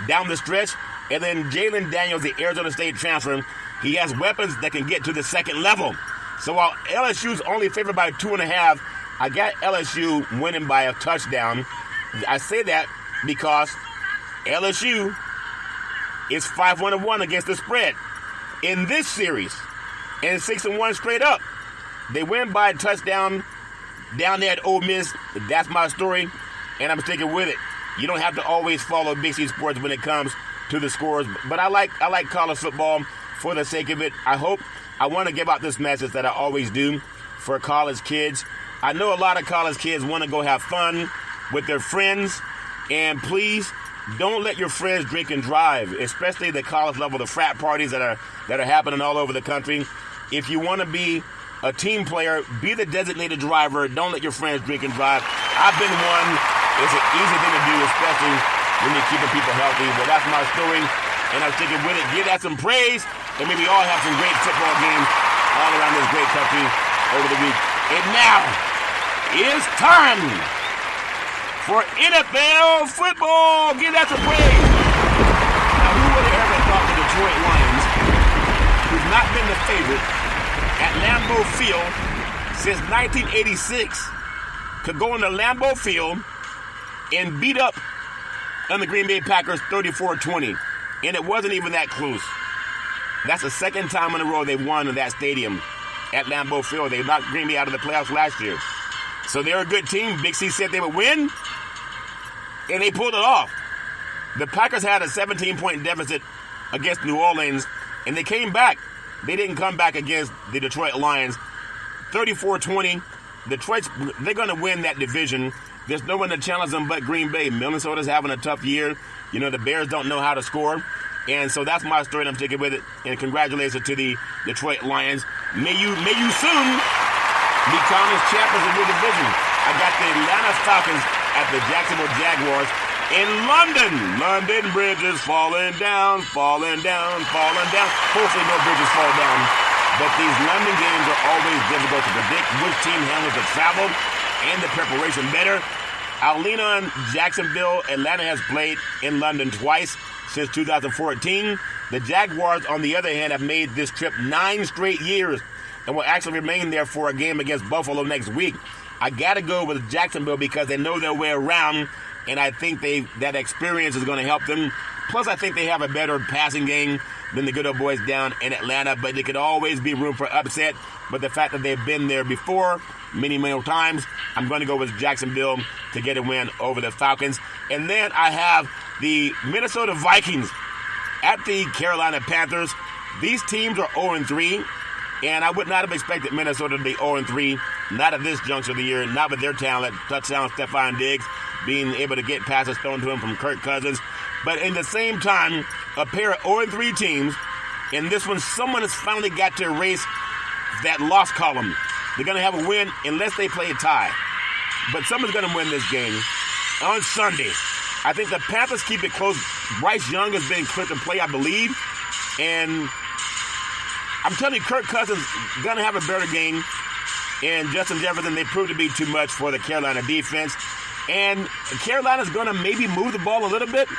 down the stretch. And then Jalen Daniels, the Arizona State transfer, he has weapons that can get to the second level. So while LSU's only favored by 2.5, I got LSU winning by a touchdown. I say that because LSU is 5-1 against the spread in this series, and 6-1 straight up. They win by a touchdown down there at Ole Miss. That's my story, and I'm sticking with it. You don't have to always follow Big C Sports when it comes to the scores, but I like college football for the sake of it. I want to give out this message that I always do for college kids. I know a lot of college kids want to go have fun with their friends, and please don't let your friends drink and drive, especially the college level, the frat parties that are happening all over the country. If you want to be a team player, be the designated driver. Don't let your friends drink and drive. I've been one. It's an easy thing to do, especially when you're keeping people healthy. Well, that's my story, and I'm sticking with it. Give that some praise, and maybe all have some great football games all around this great country over the week. And now, it's time for NFL football. Give that some praise. Now, who would have ever thought the Detroit Lions, who've not been the favorite at Lambeau Field since 1986, could go into Lambeau Field and beat up on the Green Bay Packers 34-20. And it wasn't even that close. That's the second time in a row they've won in that stadium at Lambeau Field. They knocked Green Bay out of the playoffs last year. So they're a good team. Big C said they would win, and they pulled it off. The Packers had a 17-point deficit against New Orleans, and they came back. They didn't come back against the Detroit Lions. 34-20. They're going to win that division. There's no one to challenge them but Green Bay. Minnesota's having a tough year. You know, the Bears don't know how to score. And so that's my story, and I'm sticking with it. And congratulations to the Detroit Lions. May you soon be crowned as champions of your division. I got the Atlanta Falcons at the Jacksonville Jaguars in London. London Bridge is falling down, falling down, falling down. Hopefully no bridges fall down. But these London games are always difficult to predict which team handles the travel and the preparation better. I'll lean on Jacksonville. Atlanta has played in London twice since 2014. The Jaguars, on the other hand, have made this trip 9 straight years and will actually remain there for a game against Buffalo next week. I got to go with Jacksonville because they know their way around, and I think that experience is going to help them. Plus, I think they have a better passing game than the good old boys down in Atlanta, but there could always be room for upset. But the fact that they've been there before many times, I'm going to go with Jacksonville to get a win over the Falcons. And then I have the Minnesota Vikings at the Carolina Panthers. These teams are 0-3, and I would not have expected Minnesota to be 0-3, not at this juncture of the year, not with their talent. Touchdown Stephon Diggs, being able to get passes thrown to him from Kirk Cousins. But in the same time, a pair of 0-3 teams, and this one, someone has finally got to erase that loss column. They're going to have a win unless they play a tie. But someone's going to win this game on Sunday. I think the Panthers keep it close. Bryce Young has been cleared to play, I believe. And I'm telling you, Kirk Cousins is going to have a better game. And Justin Jefferson, they proved to be too much for the Carolina defense. And Carolina's going to maybe move the ball a little bit,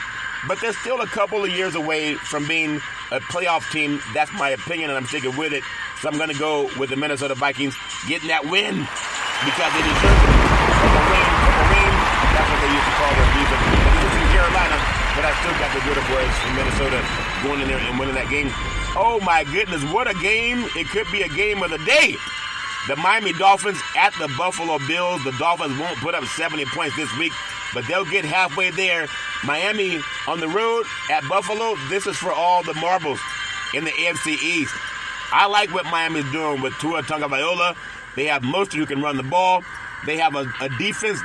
but they're still a couple of years away from being a playoff team. That's my opinion, and I'm sticking with it. So I'm going to go with the Minnesota Vikings getting that win because they deserve it. Purple rain, that's what they used to call their defense. It was in Carolina, but I still got the good boys from Minnesota going in there and winning that game. Oh, my goodness, what a game. It could be a game of the day. The Miami Dolphins at the Buffalo Bills. The Dolphins won't put up 70 points this week, but they'll get halfway there. Miami on the road at Buffalo. This is for all the marbles in the AFC East. I like what Miami's doing with Tua Tagovailoa. They have Mostert who can run the ball. They have a defense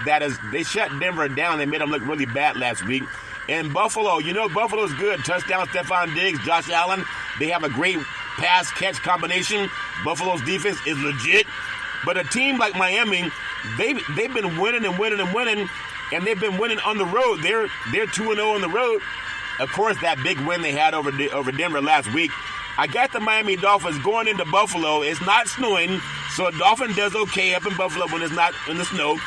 they shut Denver down. They made them look really bad last week. And Buffalo, Buffalo's good. Touchdown, Stephon Diggs, Josh Allen. They have a great pass-catch combination. Buffalo's defense is legit. But a team like Miami, they've been winning and winning and winning, and they've been winning on the road. They're 2-0 on the road. Of course, that big win they had over Denver last week. I got the Miami Dolphins going into Buffalo. It's not snowing, so a Dolphin does okay up in Buffalo when it's not in the snow.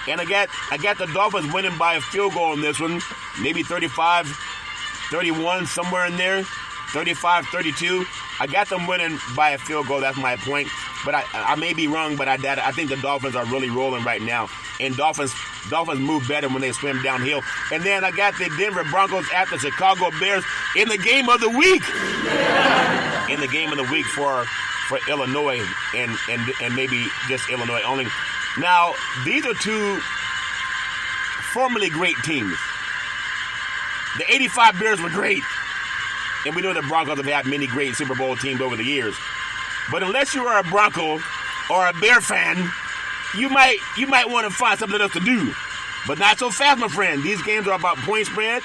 And I got the Dolphins winning by a field goal in this one, maybe 35-31, somewhere in there, 35-32. I got them winning by a field goal. That's my point. But I may be wrong, but I think the Dolphins are really rolling right now. And Dolphins move better when they swim downhill. And then I got the Denver Broncos at the Chicago Bears in the game of the week. In the game of the week for Illinois and maybe just Illinois only. Now, these are two formerly great teams. The 85 Bears were great. And we know the Broncos have had many great Super Bowl teams over the years. But unless you are a Bronco or a Bear fan, you might want to find something else to do. But not so fast, my friend. These games are about point spread,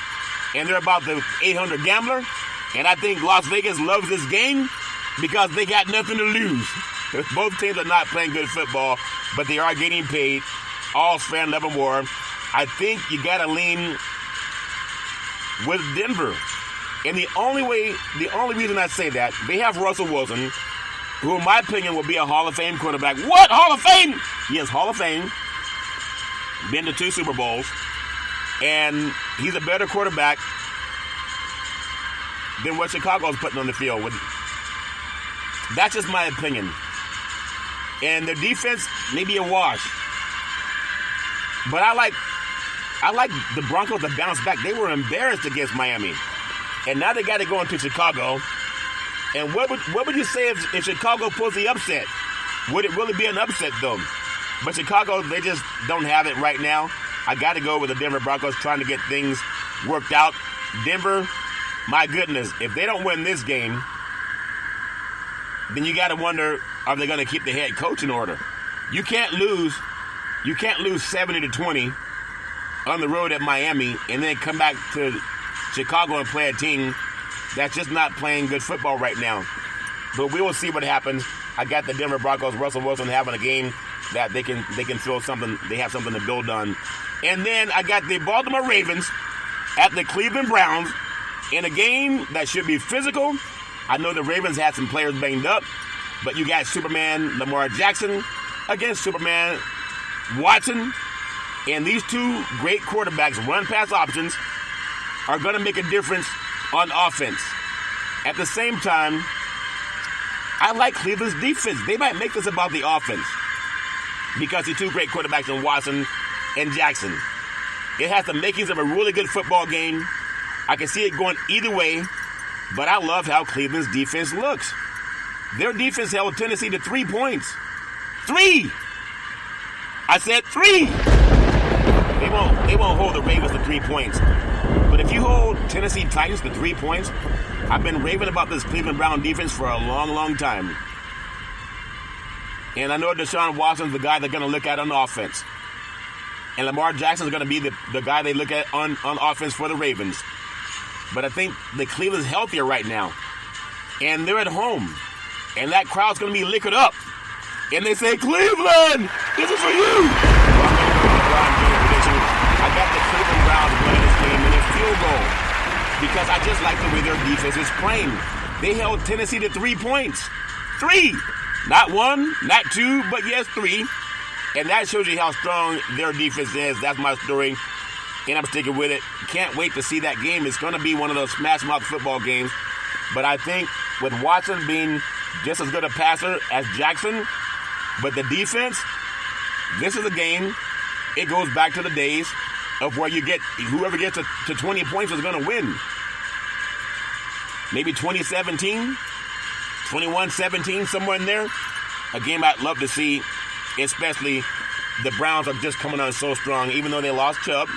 and they're about the 800 gambler. And I think Las Vegas loves this game because they got nothing to lose. Both teams are not playing good football, but they are getting paid. All's fair in love and war. I think you got to lean with Denver. And the only reason I say that, they have Russell Wilson, who in my opinion will be a Hall of Fame quarterback. What? Hall of Fame? Yes, Hall of Fame. Been to 2 Super Bowls. And he's a better quarterback than what Chicago's putting on the field. That's just my opinion. And their defense may be a wash. But I like the Broncos to bounce back. They were embarrassed against Miami. And now they got to go into Chicago. And what would you say if Chicago pulls the upset? Would it really be an upset, though? But Chicago, they just don't have it right now. I got to go with the Denver Broncos trying to get things worked out. Denver, my goodness, if they don't win this game, then you got to wonder, are they going to keep the head coach in order? You can't lose 70-20 on the road at Miami and then come back to Chicago and play a team that's just not playing good football right now. But we will see what happens. I got the Denver Broncos, Russell Wilson having a game that they can feel something, they have something to build on. And then I got the Baltimore Ravens at the Cleveland Browns in a game that should be physical. I know the Ravens had some players banged up, but you got Superman Lamar Jackson against Superman Watson. And these two great quarterbacks, run-pass options, are going to make a difference on offense. At the same time, I like Cleveland's defense. They might make this about the offense because the two great quarterbacks in Watson and Jackson. It has the makings of a really good football game. I can see it going either way, but I love how Cleveland's defense looks. Their defense held Tennessee to 3 points. 3! I said 3! They won't hold the Ravens to 3 points. But if you hold Tennessee Titans to 3 points, I've been raving about this Cleveland Brown defense for a long, long time. And I know Deshaun Watson's the guy they're going to look at on offense. And Lamar Jackson's going to be the guy they look at on offense for the Ravens. But I think the Cleveland's healthier right now. And they're at home. And that crowd's going to be liquored up. And they say, Cleveland, this is for you. I got the Cleveland Browns winning this game in a field goal because I just like the way their defense is playing. They held Tennessee to 3 points. 3! Not 1, not 2, but yes, 3. And that shows you how strong their defense is. That's my story, and I'm sticking with it. Can't wait to see that game. It's going to be one of those smash-mouth football games. But I think with Watson being just as good a passer as Jackson, but the defense, this is a game. It goes back to the days of where you get whoever gets to 20 points is going to win. Maybe 2017, 21-17, somewhere in there. A game I'd love to see, especially the Browns are just coming on so strong, even though they lost Chubb,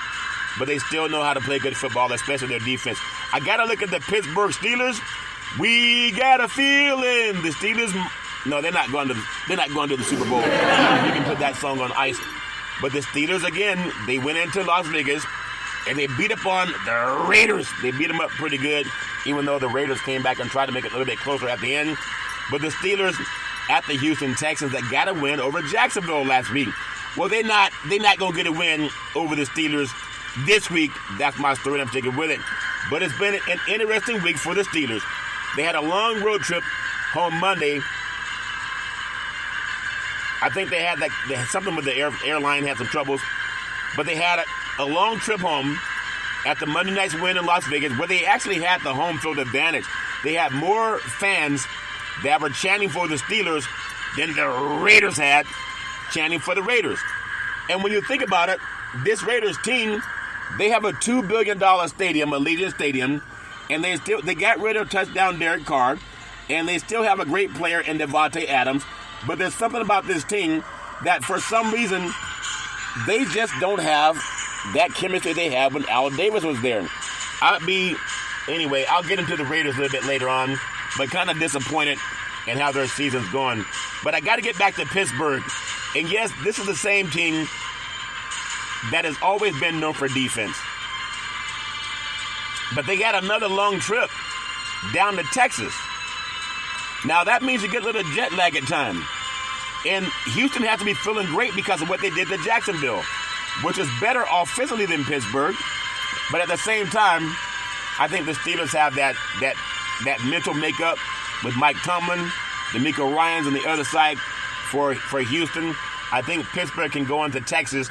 but they still know how to play good football, especially their defense. I got to look at the Pittsburgh Steelers. We got a feeling the Steelers. No, they're not going to the Super Bowl. You can put that song on ice. But the Steelers, again, they went into Las Vegas, and they beat up on the Raiders. They beat them up pretty good, even though the Raiders came back and tried to make it a little bit closer at the end. But the Steelers at the Houston Texans that got a win over Jacksonville last week. Well, they're not going to get a win over the Steelers this week. That's my story, and I'm sticking with it. But it's been an interesting week for the Steelers. They had a long road trip home Monday. I think they had something with the airline, had some troubles. But they had a long trip home at the Monday night's win in Las Vegas, where they actually had the home field advantage. They had more fans that were chanting for the Steelers than the Raiders had chanting for the Raiders. And when you think about it, this Raiders team, they have a $2 billion stadium, Allegiant Stadium, and they got rid of touchdown Derek Carr, and they still have a great player in Devontae Adams. But there's something about this team that for some reason they just don't have that chemistry they had when Al Davis was there. I'll get into the Raiders a little bit later on, but kind of disappointed in how their season's going. But I got to get back to Pittsburgh. And yes, this is the same team that has always been known for defense. But they got another long trip down to Texas. Now, that means you get a little jet lag at time. And Houston has to be feeling great because of what they did to Jacksonville, which is better offensively than Pittsburgh. But at the same time, I think the Steelers have that mental makeup with Mike Tomlin, DeMeco Ryans on the other side for Houston. I think Pittsburgh can go into Texas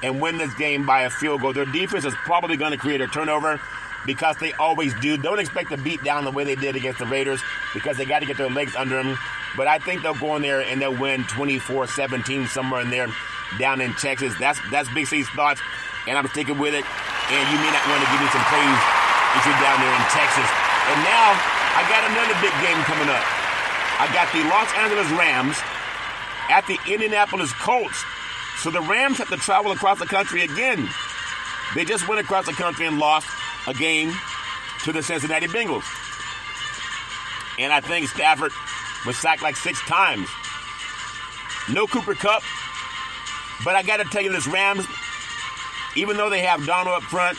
and win this game by a field goal. Their defense is probably going to create a turnover because they always do. Don't expect to beat down the way they did against the Raiders because they got to get their legs under them. But I think they'll go in there and they'll win 24-17 somewhere in there down in Texas. That's Big C's thoughts, and I'm sticking with it. And you may not want to give me some praise if you're down there in Texas. And now I got another big game coming up. I got the Los Angeles Rams at the Indianapolis Colts. So the Rams have to travel across the country again. They just went across the country and lost a game to the Cincinnati Bengals. And I think Stafford was sacked like 6 times. No Cooper Kupp. But I got to tell you this, Rams, even though they have Donald up front,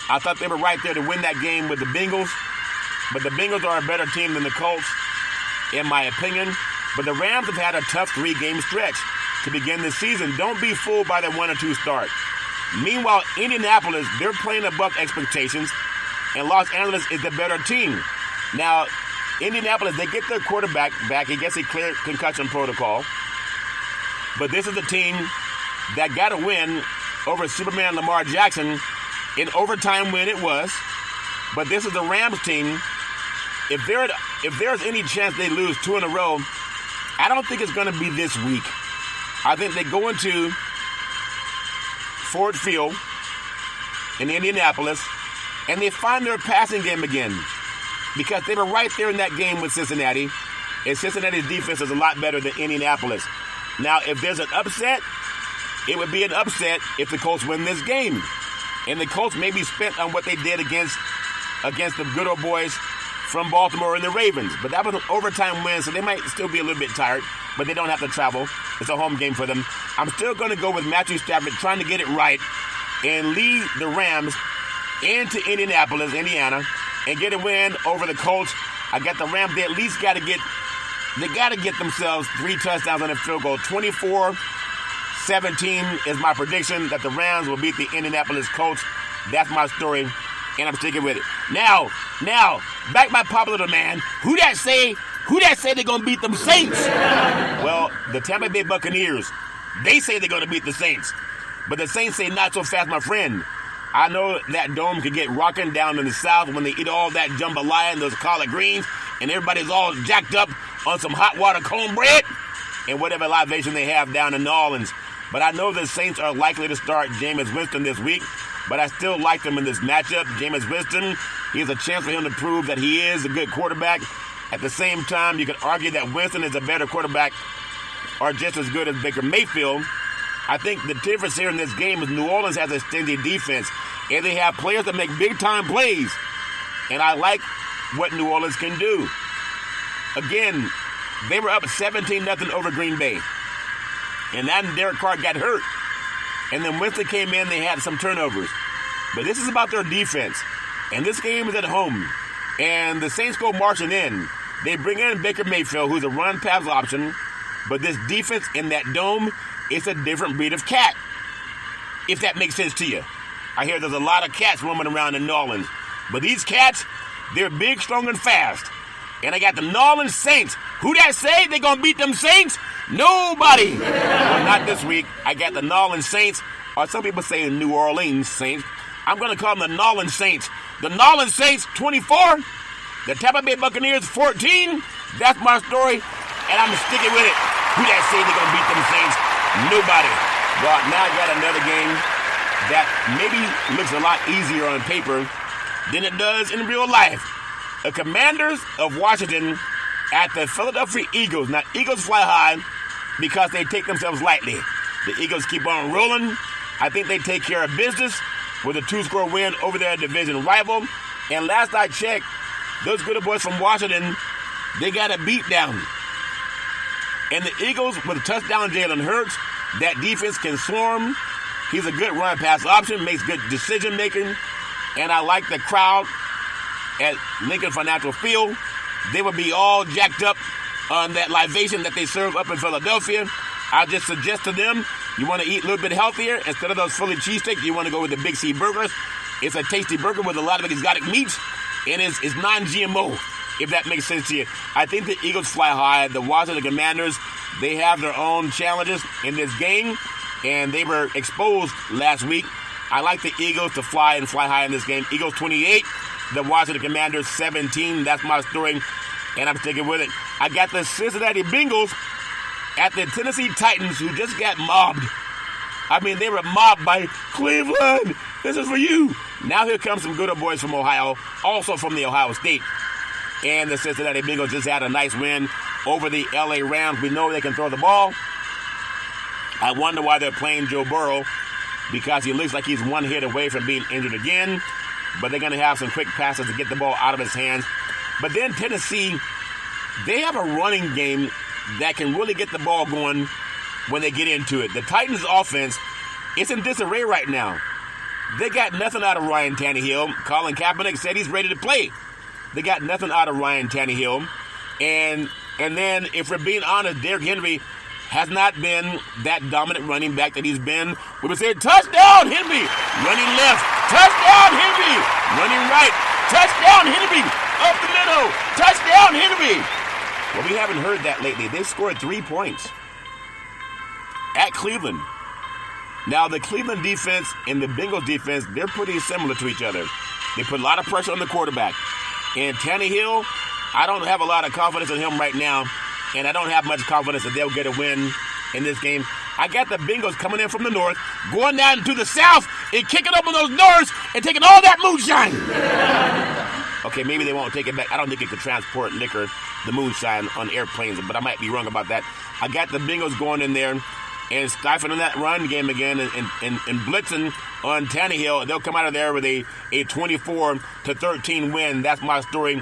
I thought they were right there to win that game with the Bengals. But the Bengals are a better team than the Colts, in my opinion. But the Rams have had a tough 3-game stretch to begin the season. Don't be fooled by the 1-2 start. Meanwhile, Indianapolis, they're playing above expectations, and Los Angeles is the better team. Now, Indianapolis, they get their quarterback back. He gets a clear concussion protocol. But this is a team that got a win over Superman Lamar Jackson in overtime win it was. But this is the Rams team. If there's any chance they lose 2 in a row, I don't think it's going to be this week. I think they go into Ford Field in Indianapolis, and they find their passing game again because they were right there in that game with Cincinnati, and Cincinnati's defense is a lot better than Indianapolis. Now, if there's an upset, it would be an upset if the Colts win this game. And the Colts may be spent on what they did against the good old boys from Baltimore and the Ravens. But that was an overtime win, so they might still be a little bit tired, but they don't have to travel. It's a home game for them. I'm still going to go with Matthew Stafford trying to get it right and lead the Rams into Indianapolis, Indiana, and get a win over the Colts. I got the Rams. They at least got to get themselves 3 touchdowns on a field goal. 24-17 is my prediction that the Rams will beat the Indianapolis Colts. That's my story, and I'm sticking with it. Now, back my popular demand. Who that say they're going to beat them Saints? Well, the Tampa Bay Buccaneers, they say they're going to beat the Saints. But the Saints say not so fast, my friend. I know that dome can get rocking down in the South when they eat all that jambalaya and those collard greens, and everybody's all jacked up on some hot water cornbread and whatever libation they have down in New Orleans. But I know the Saints are likely to start Jameis Winston this week, but I still like them in this matchup. Jameis Winston, he has a chance for him to prove that he is a good quarterback. At the same time, you could argue that Winston is a better quarterback or just as good as Baker Mayfield. I think the difference here in this game is New Orleans has a stingy defense, and they have players that make big-time plays. And I like what New Orleans can do. Again, they were up 17-0 over Green Bay. And then Derek Carr got hurt. And then Winston came in, they had some turnovers. But this is about their defense. And this game is at home. And the Saints go marching in. They bring in Baker Mayfield, who's a run-pass option. But this defense in that dome, it's a different breed of cat. If that makes sense to you. I hear there's a lot of cats roaming around in New Orleans. But these cats, they're big, strong, and fast. And I got the New Orleans Saints. Who that say they gonna beat them Saints? Nobody. Well, not this week. I got the New Orleans Saints, or some people say New Orleans Saints. I'm gonna call them the New Orleans Saints. The New Orleans Saints 24, the Tampa Bay Buccaneers 14. That's my story, and I'm sticking with it. Who that say they gonna beat them Saints? Nobody. Well, now I got another game that maybe looks a lot easier on paper than it does in real life. The Commanders of Washington at the Philadelphia Eagles. Now, Eagles fly high because they take themselves lightly. The Eagles keep on rolling. I think they take care of business with a 2-score win over their division rival. And last I checked, those good boys from Washington, they got a beat down. And the Eagles, with a touchdown Jalen Hurts, that defense can swarm. He's a good run-pass option, makes good decision-making. And I like the crowd at Lincoln Financial Field. They would be all jacked up on that libation that they serve up in Philadelphia. I just suggest to them, you want to eat a little bit healthier. Instead of those Philly cheesesteaks, you want to go with the Big C burgers. It's a tasty burger with a lot of exotic meats, and it's non-GMO, if that makes sense to you. I think the Eagles fly high. The Washington Commanders, they have their own challenges in this game. and they were exposed last week. I like the Eagles to fly and fly high in this game. Eagles 28, the Washington Commanders 17. That's my story, and I'm sticking with it. I got the Cincinnati Bengals at the Tennessee Titans, who just got mobbed. I mean, they were mobbed by Cleveland. This is for you. Now here comes some good old boys from Ohio, also from the Ohio State. And the Cincinnati Bengals just had a nice win over the LA Rams. We know they can throw the ball. I wonder why they're playing Joe Burrow, because he looks like he's one hit away from being injured again. But they're going to have some quick passes to get the ball out of his hands. But then Tennessee, they have a running game that can really get the ball going when they get into it. The Titans' offense, it's in disarray right now. They got nothing out of Ryan Tannehill. Colin Kaepernick said he's ready to play. They got nothing out of Ryan Tannehill. And then, if we're being honest, Derrick Henry has not been that dominant running back that he's been. We would say, touchdown, Henry! Running left. Touchdown, Henry! Running right. Touchdown, Henry! Up the middle. Touchdown, Henry! Well, we haven't heard that lately. They scored 3 points at Cleveland. Now, the Cleveland defense and the Bengals defense, they're pretty similar to each other. They put a lot of pressure on the quarterback. And Tannehill, I don't have a lot of confidence in him right now, and I don't have much confidence that they'll get a win in this game. I got the Bengals coming in from the north, going down to the south, and kicking open those doors and taking all that moonshine. Okay, maybe they won't take it back. I don't think it could transport liquor, the moonshine, on airplanes, but I might be wrong about that. I got the Bengals going in there and stifling that run game again and blitzing on Tannehill. They'll come out of there with a 24-13 win. That's my story.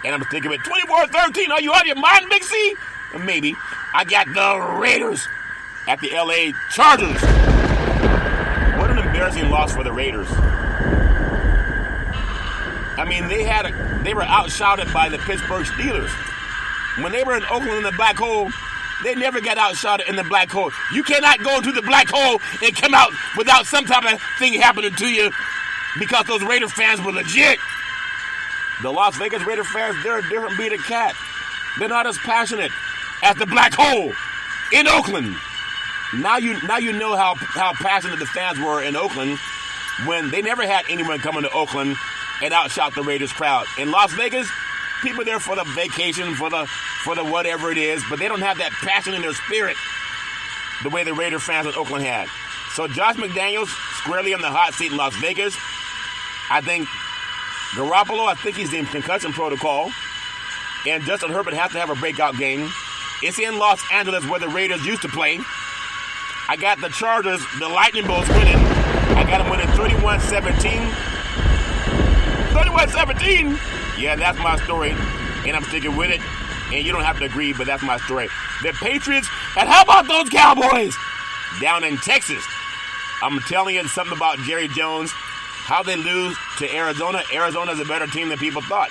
And I'm thinking of it, 24-13, are you out of your mind, Big C? Maybe. I got the Raiders at the LA Chargers. What an embarrassing loss for the Raiders. I mean, they were outshouted by the Pittsburgh Steelers. When they were in Oakland in the black hole, they never got outshouted in the black hole. You cannot go into the black hole and come out without some type of thing happening to you, because those Raider fans were legit. The Las Vegas Raider fans, they're a different breed of cat. They're not as passionate as the black hole in Oakland. Now you know how passionate the fans were in Oakland when they never had anyone come into Oakland and outshout the Raiders crowd. In Las Vegas, people there for the vacation, for the whatever it is, but they don't have that passion in their spirit the way the Raider fans in Oakland had. So Josh McDaniels squarely in the hot seat in Las Vegas. I think Garoppolo, I think he's in concussion protocol. And Justin Herbert has to have a breakout game. It's in Los Angeles where the Raiders used to play. I got the Chargers, the Lightning Bolts winning. I got them winning 31-17. 31-17? Yeah, that's my story, and I'm sticking with it. And you don't have to agree, but that's my story. The Patriots, and how about those Cowboys down in Texas? I'm telling you something about Jerry Jones, how they lose to Arizona. Arizona's a better team than people thought.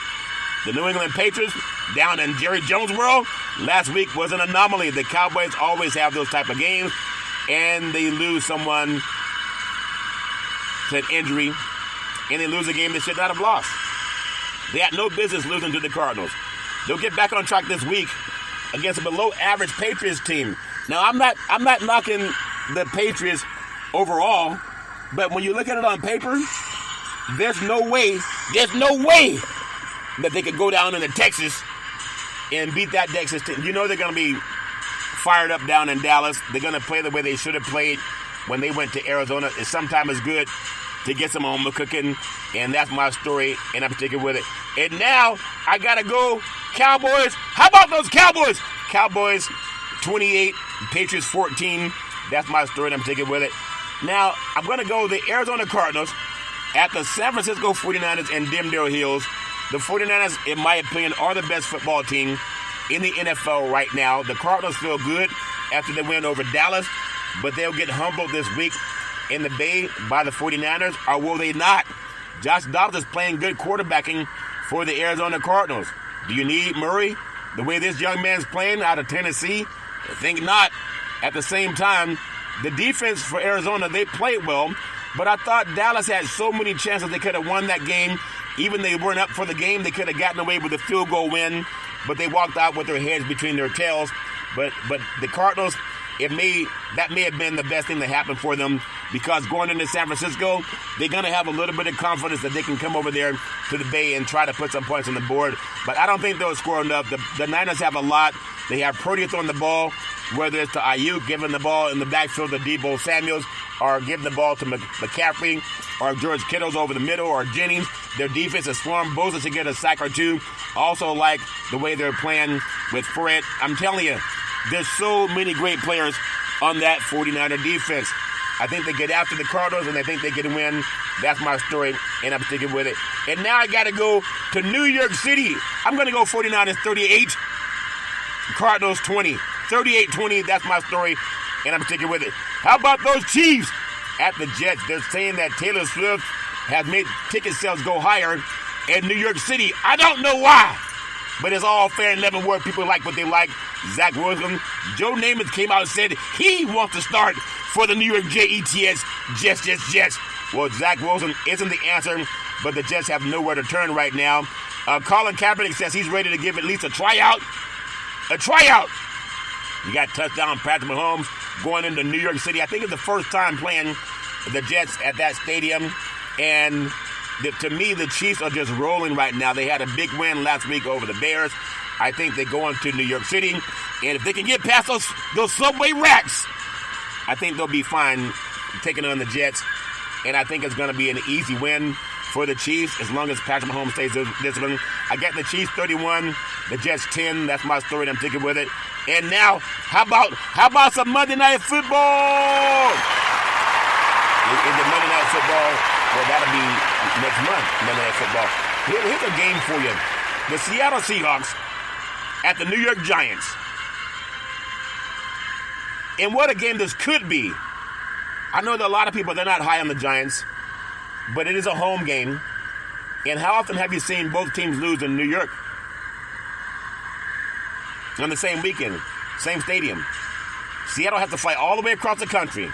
The New England Patriots down in Jerry Jones' world last week was an anomaly. The Cowboys always have those type of games, and they lose someone to an injury, and they lose a game they should not have lost. They had no business losing to the Cardinals. They'll get back on track this week against a below-average Patriots team. Now, I'm not knocking the Patriots overall, but when you look at it on paper, there's no way that they could go down into Texas and beat that Texas team. You know they're going to be fired up down in Dallas. They're going to play the way they should have played when they went to Arizona. It's sometimes good to get some home cooking, and that's my story, and I'm sticking with it. And now, I got to go Cowboys. How about those Cowboys? Cowboys 28, Patriots 14. That's my story, and I'm sticking with it. Now, I'm going to go the Arizona Cardinals at the San Francisco 49ers in Dimdale Hills. The 49ers, in my opinion, are the best football team in the NFL right now. The Cardinals feel good after they win over Dallas, but they'll get humbled this week in the Bay by the 49ers, or will they not? Josh Dobbs is playing good quarterbacking for the Arizona Cardinals. Do you need Murray the way this young man's playing out of Tennessee? I think not. At the same time, the defense for Arizona, they played well, but I thought Dallas had so many chances they could have won that game. Even they weren't up for the game, they could have gotten away with a field goal win, but they walked out with their heads between their tails. But the Cardinals, that may have been the best thing that happened for them, because going into San Francisco, they're going to have a little bit of confidence that they can come over there to the Bay and try to put some points on the board. But I don't think they'll score enough. The Niners have a lot. They have Purdy throwing the ball, whether it's to Ayuk giving the ball in the backfield to Deebo Samuels, or giving the ball to McCaffrey, or George Kittle's over the middle, or Jennings. Their defense is swarmed. Bosa should get a sack or two. Also like the way they're playing with Fred. I'm telling you, there's so many great players on that 49er defense. I think they get after the Cardinals, and I think they can win. That's my story, and I'm sticking with it. And now I got to go to New York City. I'm going to go 49ers 38, Cardinals 20. 38-20, that's my story, and I'm sticking with it. How about those Chiefs at the Jets? They're saying that Taylor Swift has made ticket sales go higher in New York City. I don't know why, but it's all fair and level. People like what they like. Zach Wilson, Joe Namath came out and said he wants to start for the New York Jets. Jets. Well, Zach Wilson isn't the answer, but the Jets have nowhere to turn right now. Colin Kaepernick says he's ready to give at least a tryout. You got touchdown Patrick Mahomes going into New York City. I think it's the first time playing the Jets at that stadium. And to me, the Chiefs are just rolling right now. They had a big win last week over the Bears. I think they go into New York City. And if they can get past those subway rats, I think they'll be fine taking on the Jets. And I think it's going to be an easy win for the Chiefs as long as Patrick Mahomes stays disciplined. I got the Chiefs 31, the Jets 10. That's my story, and I'm sticking with it. And now, how about some Monday Night Football? Is it Monday Night Football? Well, that'll be next month, Monday Night Football. Here's a game for you. The Seattle Seahawks at the New York Giants. And what a game this could be. I know that a lot of people, they're not high on the Giants, but it is a home game. And how often have you seen both teams lose in New York? On the same weekend, same stadium. Seattle has to fly all the way across the country.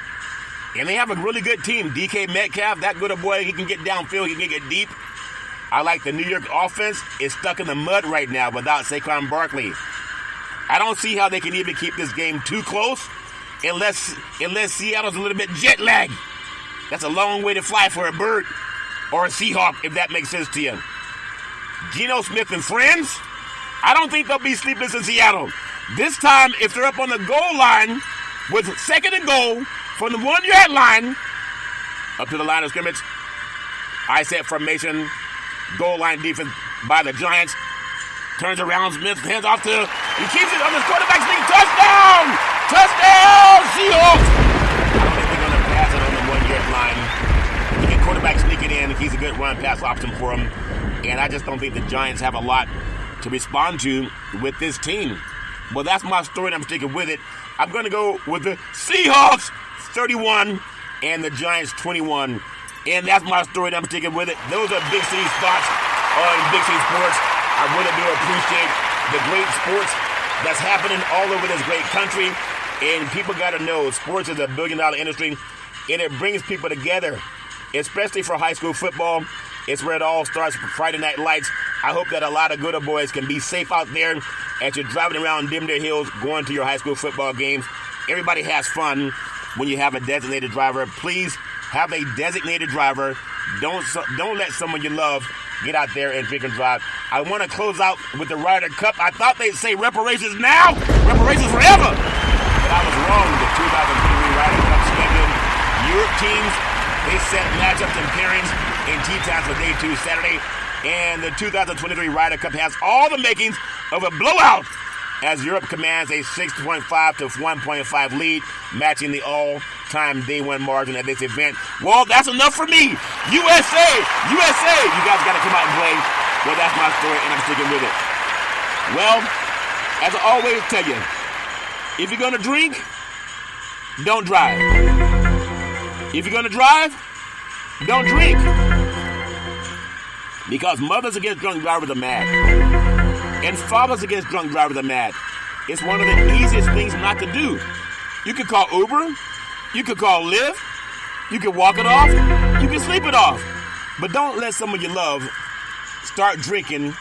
And they have a really good team. DK Metcalf, that good a boy, he can get downfield, he can get deep. I like the New York offense. It's stuck in the mud right now without Saquon Barkley. I don't see how they can even keep this game too close unless Seattle's a little bit jet lagged. That's a long way to fly for a bird or a Seahawk, if that makes sense to you. Geno Smith and friends, I don't think they'll be sleepless in Seattle. This time, if they're up on the goal line with second and goal from the 1 yard line up to the line of scrimmage, I set formation, goal line defense by the Giants. Turns around, Smith hands off to, he keeps it on his quarterback sneak, touchdown! Seahawks! I don't think they're going to pass it on the 1 yard line. You get quarterback sneaking in, he's a good run pass option for him. And I just don't think the Giants have a lot to respond to with this team. Well, that's my story, and I'm sticking with it. I'm going to go with the Seahawks 31 and the Giants 21. And that's my story, and I'm sticking with it. Those are Big City thoughts on Big City Sports. I really do appreciate the great sports that's happening all over this great country. And people got to know sports is a $1 billion industry, and it brings people together, especially for high school football. It's where it all starts for Friday Night Lights. I hope that a lot of good old boys can be safe out there as you're driving around Dimdale Hills going to your high school football games. Everybody has fun when you have a designated driver. Please have a designated driver. Don't let someone you love get out there and drink and drive. I want to close out with the Ryder Cup. I thought they'd say reparations now, reparations forever. But I was wrong. The 2023 Ryder Cup scheduled Europe teams, they set matchups and pairings in tee times for day 2 Saturday. And the 2023 Ryder Cup has all the makings of a blowout as Europe commands a 6.5 to 1.5 lead, matching the all-time day 1 margin at this event. Well, that's enough for me. USA, you guys got to come out and play. Well, that's my story, and I'm sticking with it. Well, as I always tell you, if you're going to drink, don't drive. If you're going to drive, don't drink. Because mothers against drunk drivers are mad. And fathers against drunk drivers are mad. It's one of the easiest things not to do. You could call Uber. You could call Lyft. You could walk it off. You can sleep it off. But don't let someone you love start drinking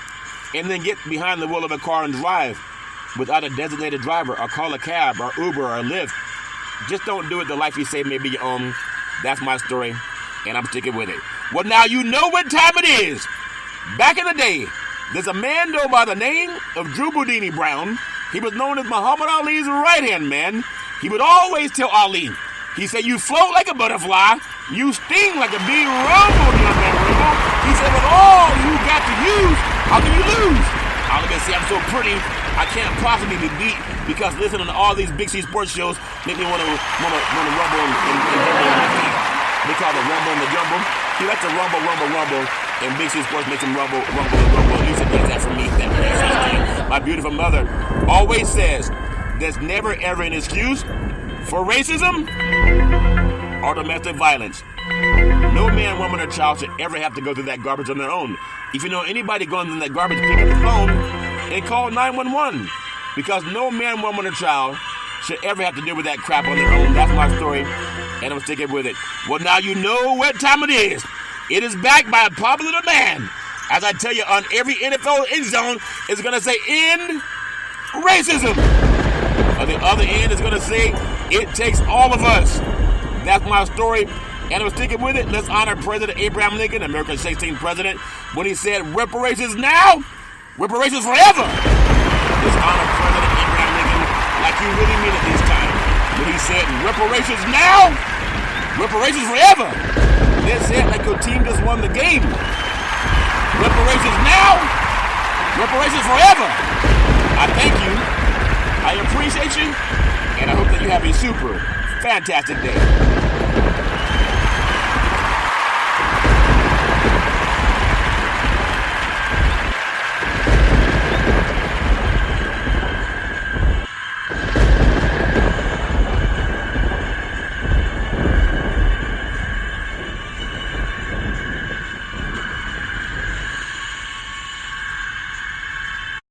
and then get behind the wheel of a car and drive without a designated driver, or call a cab or Uber or Lyft. Just don't do it. The life you save may be your own. That's my story, and I'm sticking with it. Well, now you know what time it is. Back in the day, there's a man known by the name of Drew Boudini Brown. He was known as Muhammad Ali's right-hand man. He would always tell Ali, he said, you float like a butterfly, you sting like a bee, rumble, young man, rumble. He said, with all you got to use, how can you lose? Ali would say, I'm so pretty, I can't possibly be beat, because listening to all these Big C sports shows make me want to rumble and jumble on my feet. They call it rumble and the jumble. He likes to rumble, and Big C sports makes him rumble. Lisa does that for me. My beautiful mother always says, there's never ever an excuse for racism or domestic violence. No man, woman, or child should ever have to go through that garbage on their own. If you know anybody going through that garbage, pick up the phone and call 911. Because no man, woman, or child should ever have to deal with that crap on their own. That's my story, and I'm sticking with it. Well, now you know what time it is. It is back by popular demand. As I tell you, on every NFL end zone, it's going to say, end racism. On the other end, it's going to say, it takes all of us. That's my story, and I'm sticking with it. Let's honor President Abraham Lincoln, America's 16th president, when he said, reparations now, reparations forever. Let's honor President Abraham Lincoln like you really mean it this time. When he said, reparations now, reparations forever. Let's say it like your team just won the game. Reparations now, reparations forever. I thank you, I appreciate you, and I hope that you have a super fantastic day.